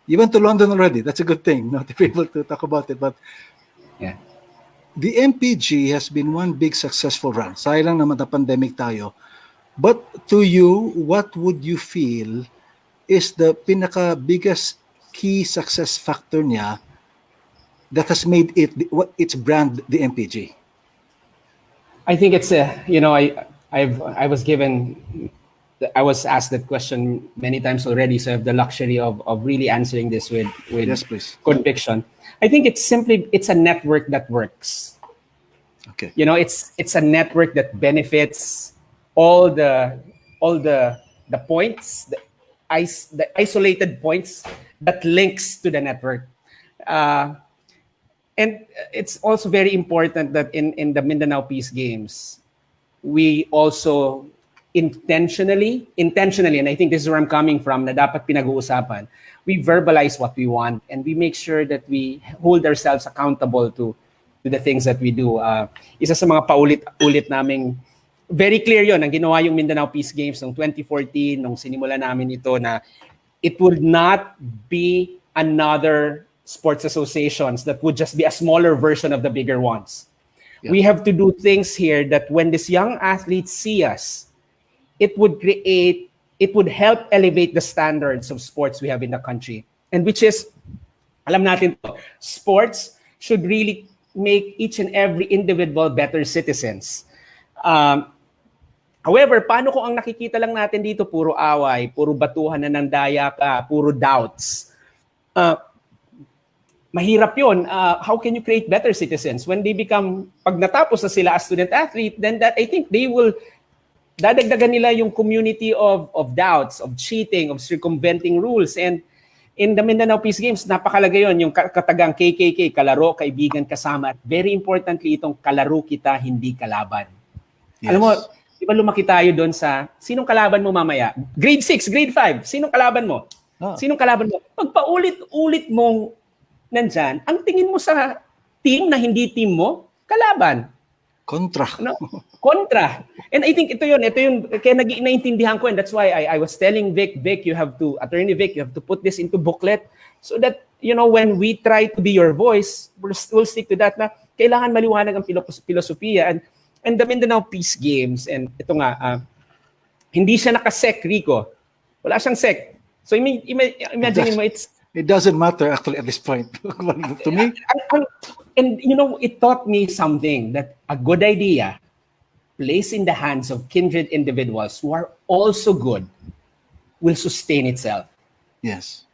you went to London already, that's a good thing, not to be able to talk about it. But the MPG has been one big successful run. Sayang naman na pandemic tayo. But to you, what would you feel is the pinaka biggest key success factor niya that has made it its brand, the MPG? I think it's I was asked that question many times already, so I have the luxury of really answering this with Yes, please. conviction. I think it's a network that works. Okay. It's a network that benefits all the points, the isolated points that links to the network. And it's also very important that in the Mindanao Peace Games, we also intentionally, and I think this is where I'm coming from, na dapat pinag-uusapan, we verbalize what we want and we make sure that we hold ourselves accountable to the things that we do. Isa sa mga paulit-ulit naming, very clear yon ang ginawa yung Mindanao Peace Games noong 2014, nung sinimula namin ito, na it would not be another sports associations that would just be a smaller version of the bigger ones. Yeah. We have to do things here that when these young athletes see us, it would help elevate the standards of sports we have in the country. And which is, alam natin to, sports should really make each and every individual better citizens. However, paano kung ang nakikita lang natin dito puro away, puro batuhan na ng daya ka, puro doubts? Mahirap yun. How can you create better citizens? When they become, pag natapos na sila as student-athlete, then that I think they will, dadagdagan nila yung community of doubts, of cheating, of circumventing rules. And in the Mindanao Peace Games, napakalaga yun, yung katagang KKK, kalaro, kaibigan, kasama. At very importantly, itong kalaro kita, hindi kalaban. Yes. Alam mo, di ba lumaki tayo doon sa, sinong kalaban mo mamaya? Grade 6, grade 5, sinong kalaban mo? Sinong kalaban mo? Pag paulit-ulit mong nandyan, ang tingin mo sa team na hindi team mo, kalaban. Kontra. No? Kontra. And I think ito yun, kaya naintindihan ko, and that's why I was telling Vic, Attorney Vic, you have to put this into booklet so that, when we try to be your voice, we'll stick to that na kailangan maliwanag ang filosofiya. And the Mindanao Peace Games, and ito nga, hindi siya nakasek, Rico. Wala siyang sek. So imagine mo, it doesn't matter actually at this point to me. And it taught me something, that a good idea placed in the hands of kindred individuals who are also good will sustain itself. Yes.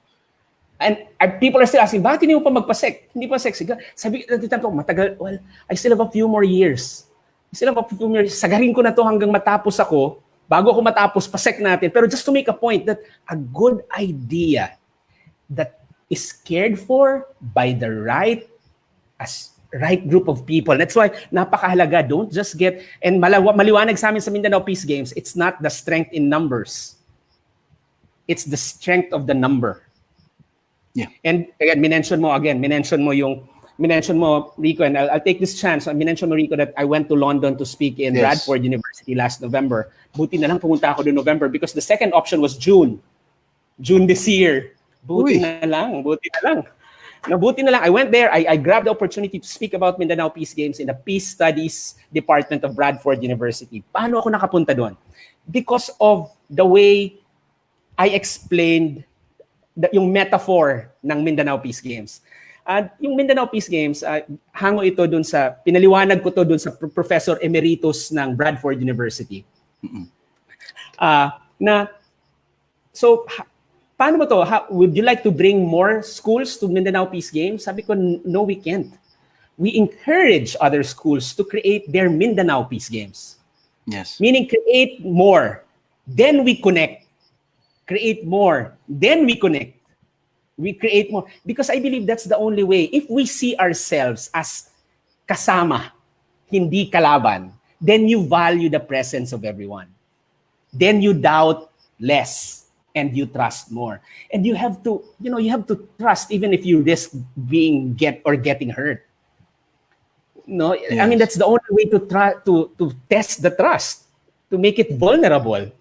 And people are still asking, bakit hindi mo pa magpasek? Hindi pa sek. Sabi ko, matagal, well, I still have a few more years. Sagarin ko na to hanggang matapos ako. Bago ako matapos, pasek natin. Pero just to make a point that a good idea that is cared for by the right group of people. That's why napakahalaga. Don't just get, and maliwanag sa amin sa Mindanao Peace Games, it's not the strength in numbers. It's the strength of the number. Yeah. And again, minention mo, Rico, and I'll take this chance. Minention mo, Rico, that I went to London to speak in Bradford University last November. Buti na lang pumunta ako doon November because the second option was June this year. Buti na lang. I went there. I grabbed the opportunity to speak about Mindanao Peace Games in the Peace Studies Department of Bradford University. Paano ako nakapunta doon? Because of the way I explained yung metaphor ng Mindanao Peace Games. At yung Mindanao Peace Games, hango ito doon pinaliwanag ko to doon sa Professor Emeritus ng Bradford University. Paano mo to? Would you like to bring more schools to Mindanao Peace Games? Sabi ko, no, we can't. We encourage other schools to create their Mindanao Peace Games. Yes. Meaning create more, then we connect. Create more, then we connect. We create more. Because I believe that's the only way. If we see ourselves as kasama, hindi kalaban, then you value the presence of everyone. Then you doubt less. And you trust more. And you have to trust even if you risk getting hurt. No, yes. I mean, that's the only way to try to test the trust, to make it vulnerable.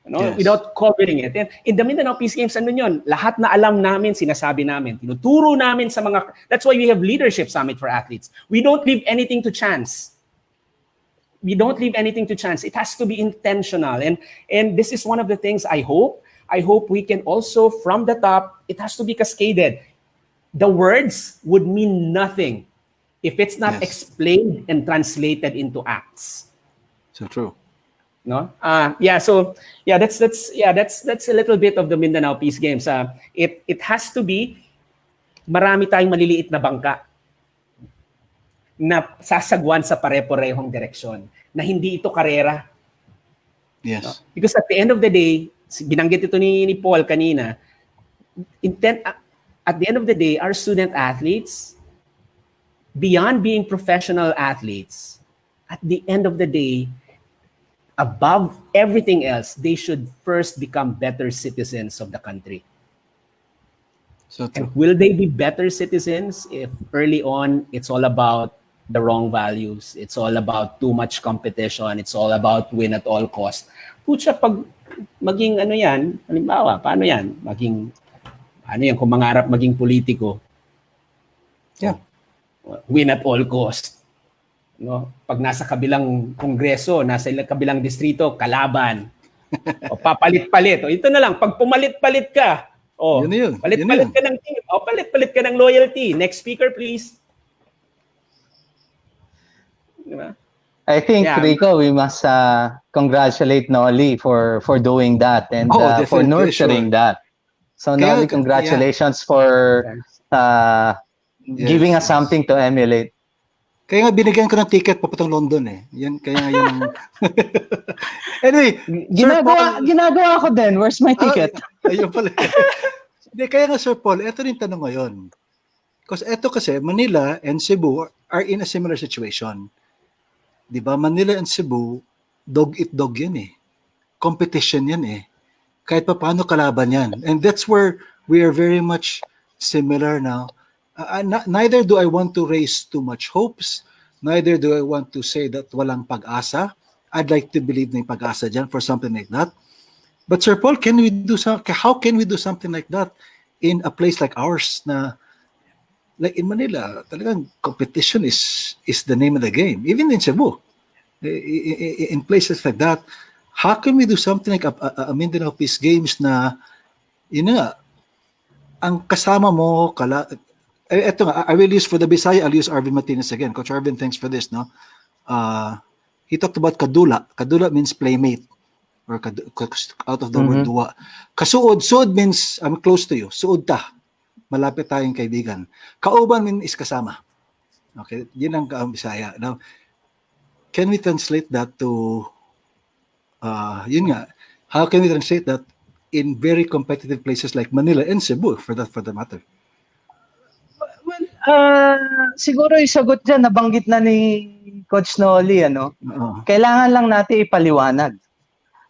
Yes. Without covering it. And in the Mindanao Peace Games, yun? Lahat na alam namin, sinasabi namin, tinuturo namin sa mga, that's why we have Leadership Summit for athletes. We don't leave anything to chance. It has to be intentional. And this is one of the things I hope we can also, from the top, it has to be cascaded. The words would mean nothing if it's not explained and translated into acts. So true. No? That's a little bit of the Mindanao Peace Games. It has to be marami tayong maliliit na bangka na sasagwan sa pare-parehong direksyon, na hindi ito karera. Yes. No? Because at the end of the day, binanggit ito ni Paul kanina, at the end of the day, our student athletes, beyond being professional athletes, at the end of the day, above everything else, they should first become better citizens of the country. So and will they be better citizens if early on it's all about the wrong values, it's all about too much competition, it's all about win at all cost? Pucha, pag maging ano yan, halimbawa, paano yan? Ano yan, kung mangarap maging politiko? Yeah. Win at all cost. No? Pag nasa kabilang kongreso, nasa kabilang distrito, kalaban. O papalit-palit. O ito na lang, pag pumalit-palit ka, yun. Palit-palit ka ng team, o palit-palit ka ng loyalty. Next speaker, please. Diba? I think, Rico, we must congratulate Noli for doing that and for nurturing that. So, Noli, congratulations for giving us something to emulate. Kaya nga binigyan ko ng ticket papuntang London eh. Yan, kaya nga yun ang... Anyway, ginagawa ko din. Where's my ticket? Ayun pala. Kaya nga, Sir Paul, ito rin tanong ngayon. Kasi Manila and Cebu are in a similar situation. Di ba? Manila and Cebu, dog eat dog yan eh. Competition yan eh. Kahit pa paano kalaban yan. And that's where we are very much similar now. Neither do I want to raise too much hopes. Neither do I want to say that walang pag-asa. I'd like to believe na yung pag-asa dyan for something like that. But Sir Paul, how can we do something like that in a place like ours na like in Manila, talagang competition is the name of the game. Even in Cebu, in places like that, how can we do something like a Mindanao Peace Games na, yun nga, ang kasama mo, eto nga, I will use for the Bisaya, I'll use Arvin Martinez again. Coach Arvin, thanks for this, no? He talked about kadula. Kadula means playmate, or out of the word duwa. Kasuod, suod means I'm close to you. Suod ta. Malapit tayong kaibigan. Kauban means kasama. Okay, yun ang Bisaya. Now, can we translate that to, yun nga, how can we translate that in very competitive places like Manila and Cebu, for the matter? Siguro yung sagot dyan, nabanggit na ni Coach Noli, kailangan lang natin ipaliwanag.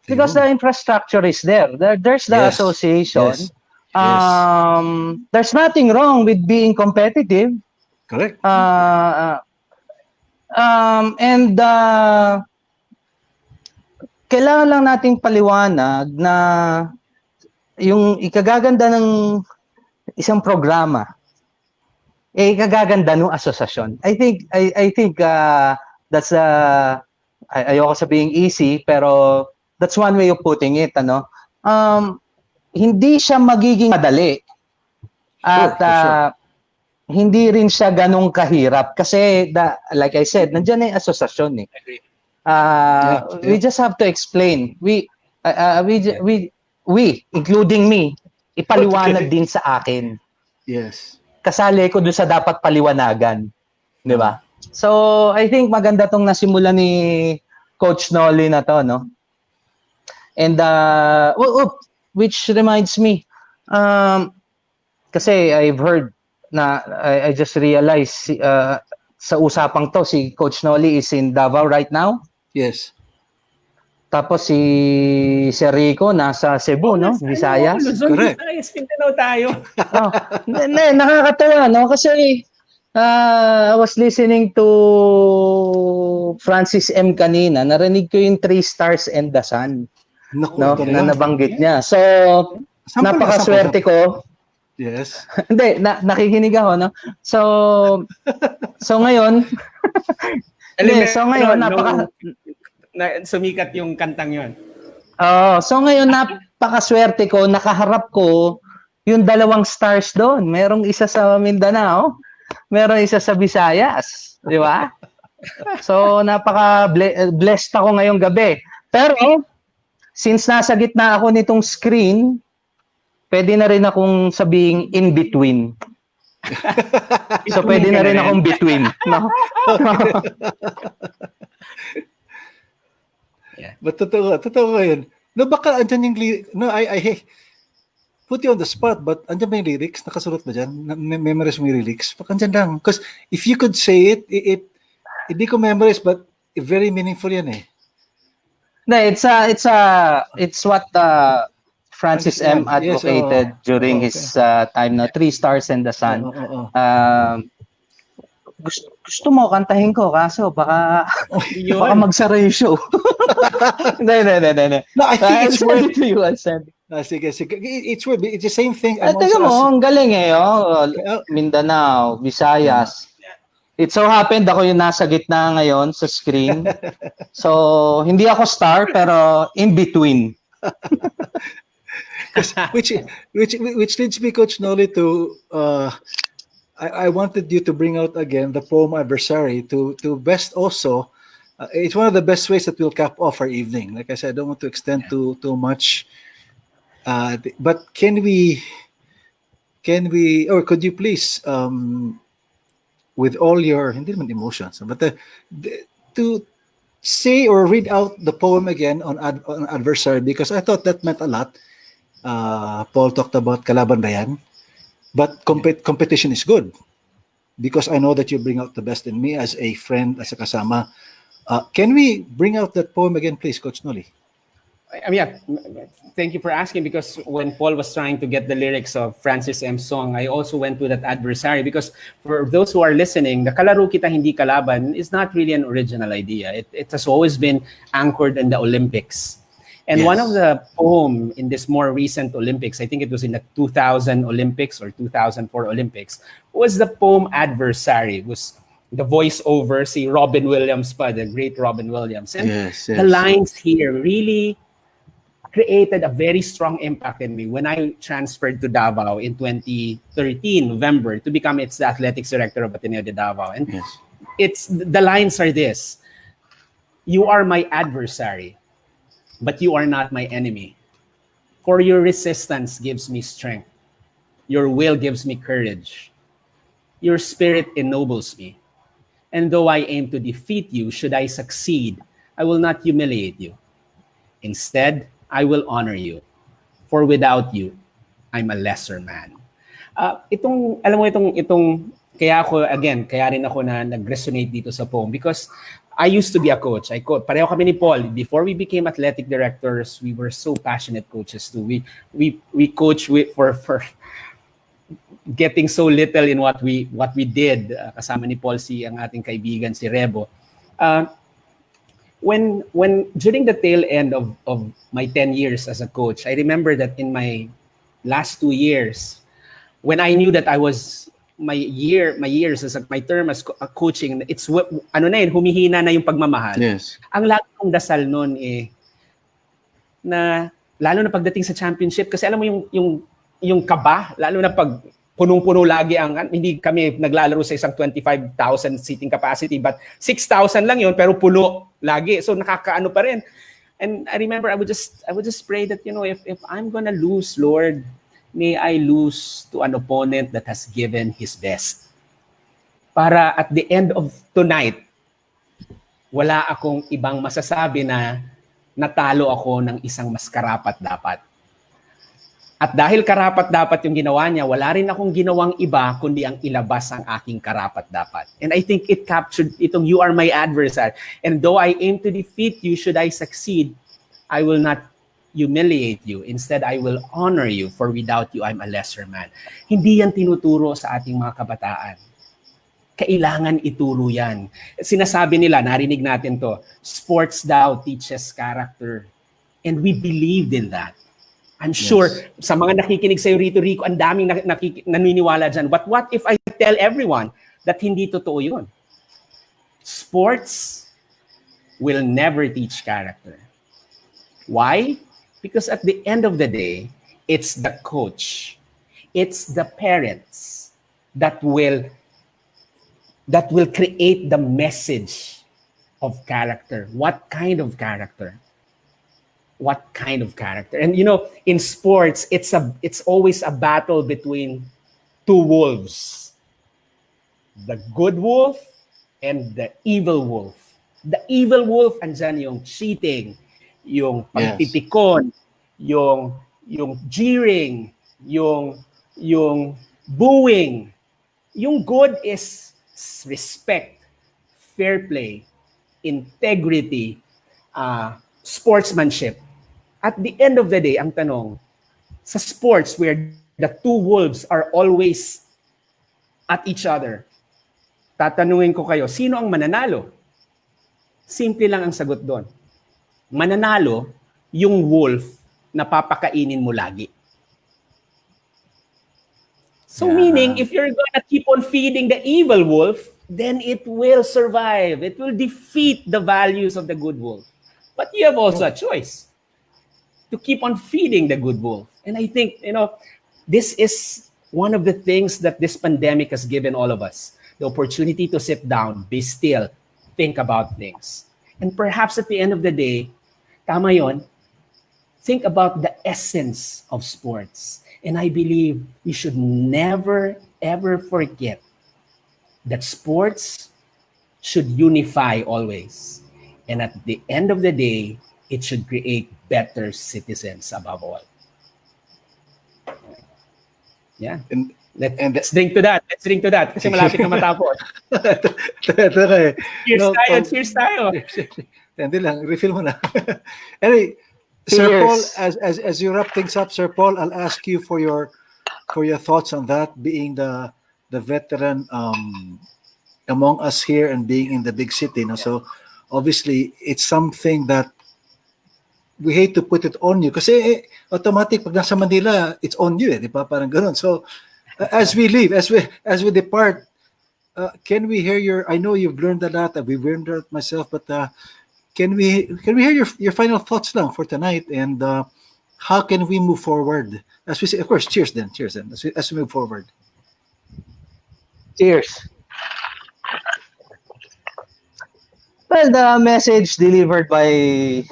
Because the infrastructure is there. There's the association. Yes. There's nothing wrong with being competitive. Correct. Kailangan lang nating paliwanag na yung ikagaganda ng isang programa, ikagaganda ng asosasyon. I think that's ayoko sabihing easy, pero that's one way of putting it, hindi siya magiging madali. At hindi rin siya ganong kahirap kasi like I said, nandiyan na yung asosasyon eh. We just have to explain. We including me, ipaliwanag din sa akin. Yes. Kasali ko doon sa dapat paliwanagan. Di ba? So, I think maganda tong nasimula ni Coach Noli na to, no? And, which reminds me, kasi I've heard na, I just realized, sa usapang to, si Coach Noli is in Davao right now. Yes. Tapos si Sir Rico nasa Cebu, no? Visayas. Correct. Visayas, Mindanao tayo. Nakakatawa, no? Kasi I was listening to Francis M. kanina. Narinig ko yung 3 stars and the sun. No? Na nabanggit niya. So, napakaswerte ko. Yes. Hindi, nakikinig ako, no? So ngayon, sumikat yung kantang yon. So ngayon napakaswerte ko, nakaharap ko yung 2 stars doon. Merong isa sa Mindanao, merong isa sa Visayas, di ba? So napaka-blessed ako ngayong gabi. Pero, since nasa gitna ako nitong screen, pwede na rin akong sabing in between. So, pwede na rin akong between. No? Yeah. But totoo yun. No, baka andyan yung no, I put you on the spot, but andyan ba yung lyrics? Nakasulot ba dyan? Memorize mo yung lyrics? Baka andyan lang. Because if you could say it, hindi ko memorize, but very meaningful yan eh. No, it's what Francis M. advocated during his time na 3 Stars and the Sun. Gusto mo kantahin ko kaso baka magsara yung show. No, I think it's worth to you. Sige. It's worth. It's the same thing. Tingnan mo, ang galing eh. Mindanao, Visayas. It so happened ako yung nasa gitna ngayon sa screen. So, hindi ako star pero in between. which leads me, Coach Noli, to I wanted you to bring out again the poem Adversary to best also. It's one of the best ways that we'll cap off our evening. Like I said, I don't want to extend too much. But can we, or could you please, with all your hindi naman emotions, but to say or read out the poem again on Adversary, because I thought that meant a lot. Paul talked about kalaban ba yan? But competition is good because I know that you bring out the best in me as a friend, as a kasama. Can we bring out that poem again, please, Coach Noli? I mean, yeah, thank you for asking, because when Paul was trying to get the lyrics of Francis M. song, I also went to that Adversary, because for those who are listening, the Kalaro Kita Hindi Kalaban is not really an original idea. It has always been anchored in the Olympics. And one of the poem in this more recent Olympics, I think it was in the 2000 Olympics or 2004 Olympics, was the poem Adversary. It was the voiceover, si Robin Williams pa, the great Robin Williams. And the lines here really created a very strong impact in me when I transferred to Davao in 2013, November, to become its athletics director of Ateneo de Davao. And the lines are this: you are my adversary, but you are not my enemy. For your resistance gives me strength. Your will gives me courage. Your spirit ennobles me. And though I aim to defeat you, should I succeed, I will not humiliate you. Instead, I will honor you. For without you, I'm a lesser man. Kaya rin ako na nag-resonate dito sa poem, because I used to be a coach. Pareho kami ni Paul. Before we became athletic directors, we were so passionate coaches too. We coach for getting so little in what we did. Kasama ni Paul ang ating kaibigan si Rebo. When during the tail end of my 10 years as a coach, I remember that in my last 2 years, when I knew that I was my term as coaching, it's humihina na yung pagmamahal. Yes. Ang lagi kong dasal noon na lalo na pagdating sa championship, kasi alam mo yung kaba, lalo na pag punong-puno lagi hindi kami naglalaro sa isang 25,000 seating capacity, but 6,000 lang yun pero puno lagi. So nakakaano pa rin. And I remember I would just pray that, if I'm gonna lose, Lord, may I lose to an opponent that has given his best. Para at the end of tonight, wala akong ibang masasabi na natalo ako ng isang mas karapat-dapat. At dahil karapat-dapat yung ginawa niya, wala rin akong ginawang iba kundi ang ilabas ang aking karapat-dapat. And I think it captured itong you are my adversary. And though I aim to defeat you, should I succeed, I will not humiliate you. Instead, I will honor you, for without you, I'm a lesser man. Hindi yan tinuturo sa ating mga kabataan. Kailangan ituro yan. Sinasabi nila, narinig natin to, sports daw teaches character. And we believed in that. I'm sure sa mga nakikinig sa'yo rito, Rico, ang daming naniniwala dyan. But what if I tell everyone that hindi totoo yun? Sports will never teach character. Why? Because at the end of the day, it's the coach, it's the parents that will create the message of character. What kind of character? what kind of character. And in sports, it's always a battle between two wolves. The good wolf and the evil wolf. The evil wolf, andyan yung cheating, yung pagpipikon, yung jeering, yung booing. Yung good is respect, fair play, integrity, sportsmanship. At the end of the day, ang tanong, sa sports where the two wolves are always at each other, tatanungin ko kayo, sino ang mananalo? Simple lang ang sagot doon. Mananalo yung wolf na papakainin mo lagi. So meaning, if you're gonna keep on feeding the evil wolf, then it will survive. It will defeat the values of the good wolf. But you have also a choice to keep on feeding the good wolf. And I think, this is one of the things that this pandemic has given all of us. The opportunity to sit down, be still, think about things. And perhaps at the end of the day, tama yon, think about the essence of sports. And I believe we should never, ever forget that sports should unify always. And at the end of the day, it should create better citizens above all. Yeah. Let's drink to that. Let's drink to that. Kasi malapit na matapos. Cheers tayo. Hindi lang, refill mo na. Anyway, Sir Paul, as you wrap things up, Sir Paul, I'll ask you for your thoughts on that, being the veteran among us here and being in the big city. So obviously, it's something that we hate to put it on you kasi automatic pag nasa Manila, it's on you, di ba? Parang ganun. So as we leave, as we depart, can we hear your? I know you've learned a lot. We've learned that myself, but can we hear your final thoughts lang for tonight, and how can we move forward? As we say, of course, cheers then, as we move forward. Cheers. Well, the message delivered by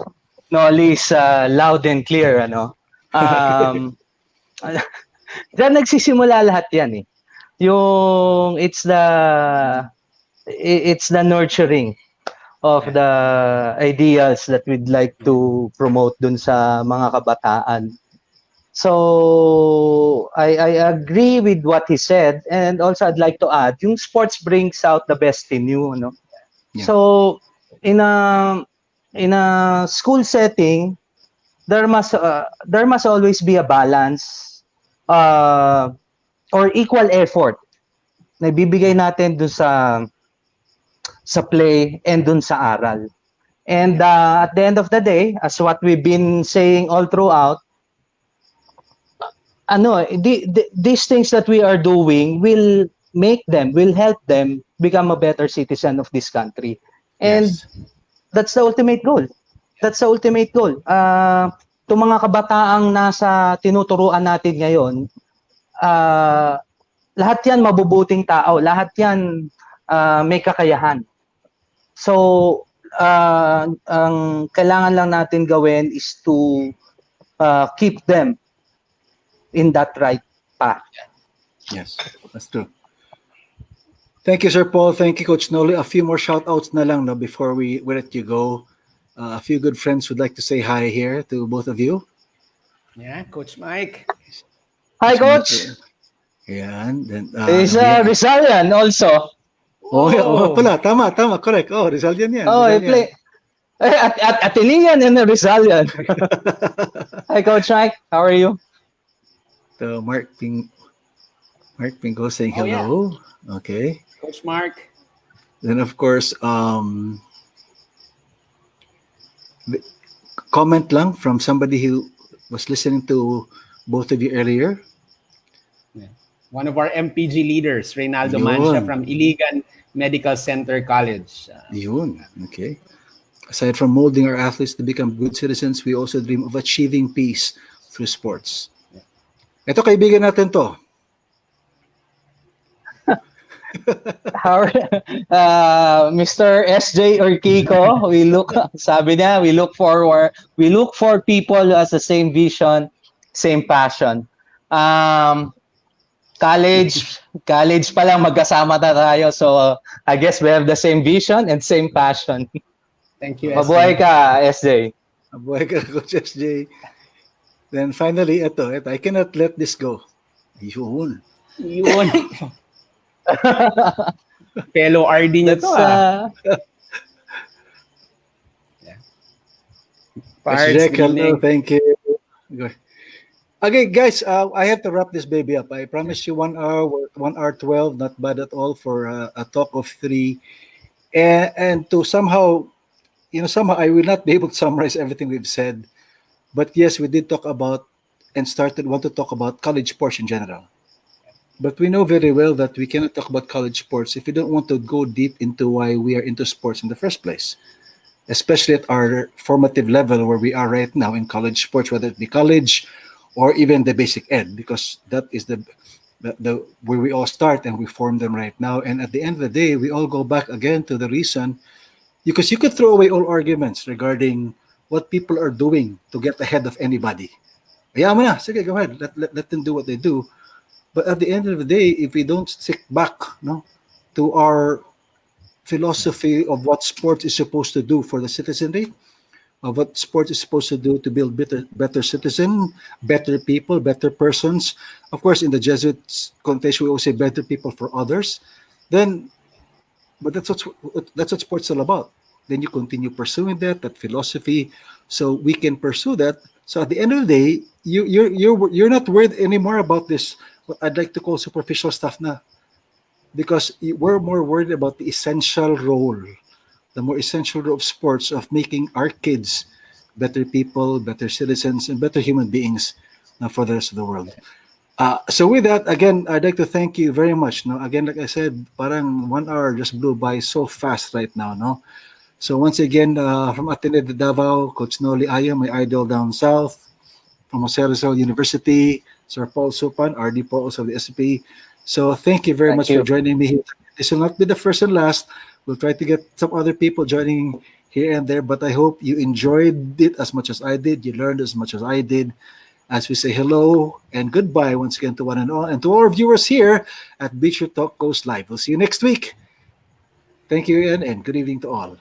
Noli is loud and clear, Diyan nagsisimula lahat yan eh. Yung it's the nurturing of the ideals that we'd like to promote dun sa mga kabataan. So I agree with what he said, and also I'd like to add, yung sports brings out the best in you, Yeah. So in a school setting, there must always be a balance or equal effort na ibibigay natin dun sa play and dun sa aral. And at the end of the day, as what we've been saying all throughout, these things that we are doing will help them become a better citizen of this country. And that's the ultimate goal. Itong mga kabataang nasa tinuturuan natin ngayon, lahat yan mabubuting tao, lahat yan may kakayahan. So, ang kailangan lang natin gawin is to keep them in that right path. Yes, that's true. Thank you, Sir Paul. Thank you, Coach Noli. A few more shout-outs na lang before we let you go. A few good friends would like to say hi here to both of you. Yeah, Coach Mike. Hi, Coach. Yan. Then, is Rizalian also. Pala. Tama. Correct. Rizalian yan. He play. At Atenean and Rizalian. Hi, Coach Mike. How are you? So Mark Pingo saying hello. Yeah. Okay. Coach Mark. Then of course, comment lang from somebody who was listening to both of you earlier. Yeah. One of our MPG leaders, Reynaldo Mancha from Iligan Medical Center College. Yun. Okay. Aside from molding our athletes to become good citizens, we also dream of achieving peace through sports. Ito, kaibigan natin to. How, Mr. SJ or Kiko, sabi niya, we look for people who has the same vision, same passion. College pa lang magkasama na tayo. So, I guess we have the same vision and same passion. Thank you, Mabuhay ka, SJ. Mabuhay ka, Coach SJ. Then finally, ito, I cannot let this go. Yun. Fellow RD niya to, Yeah. Hello, thank you. Okay, guys, I have to wrap this baby up. I promise you 1 hour, 1 hour 12, not bad at all for a talk of 3. And to somehow I will not be able to summarize everything we've said. But yes, we did talk about and want to talk about college sports in general. But we know very well that we cannot talk about college sports if we don't want to go deep into why we are into sports in the first place, especially at our formative level where we are right now in college sports, whether it be college or even the basic ed, because that is the where we all start and we form them right now. And at the end of the day, we all go back again to the reason, because you could throw away all arguments regarding what people are doing to get ahead of anybody. Yeah, sige, go ahead. Let them do what they do. But at the end of the day, if we don't stick back to our philosophy of what sports is supposed to do for the citizenry, of what sports is supposed to do to build better citizen, better people, better persons. Of course, in the Jesuits connotation, we always say better people for others. But that's what sports is all about. Then you continue pursuing that philosophy, so we can pursue that. So at the end of the day, you're not worried anymore about this, what I'd like to call superficial stuff na, because we're more worried about the essential role of sports, of making our kids better people, better citizens, and better human beings for the rest of the world. So with that, again, I'd like to thank you very much. No, again, like I said, parang 1 hour just blew by so fast right now. No, so once again, from Ateneo de Davao, Coach Noli Aya, my idol down south, from Jose Rizal University, Sir Paul Supan, RD po also of the SP. So thank you very much for joining me here. This will not be the first and last. We'll try to get some other people joining here and there, but I hope you enjoyed it as much as I did. You learned as much as I did. As we say hello and goodbye once again to one and all, and to all our viewers here at Bleacher Talk Goes Live. We'll see you next week. Thank you, Ian, and good evening to all.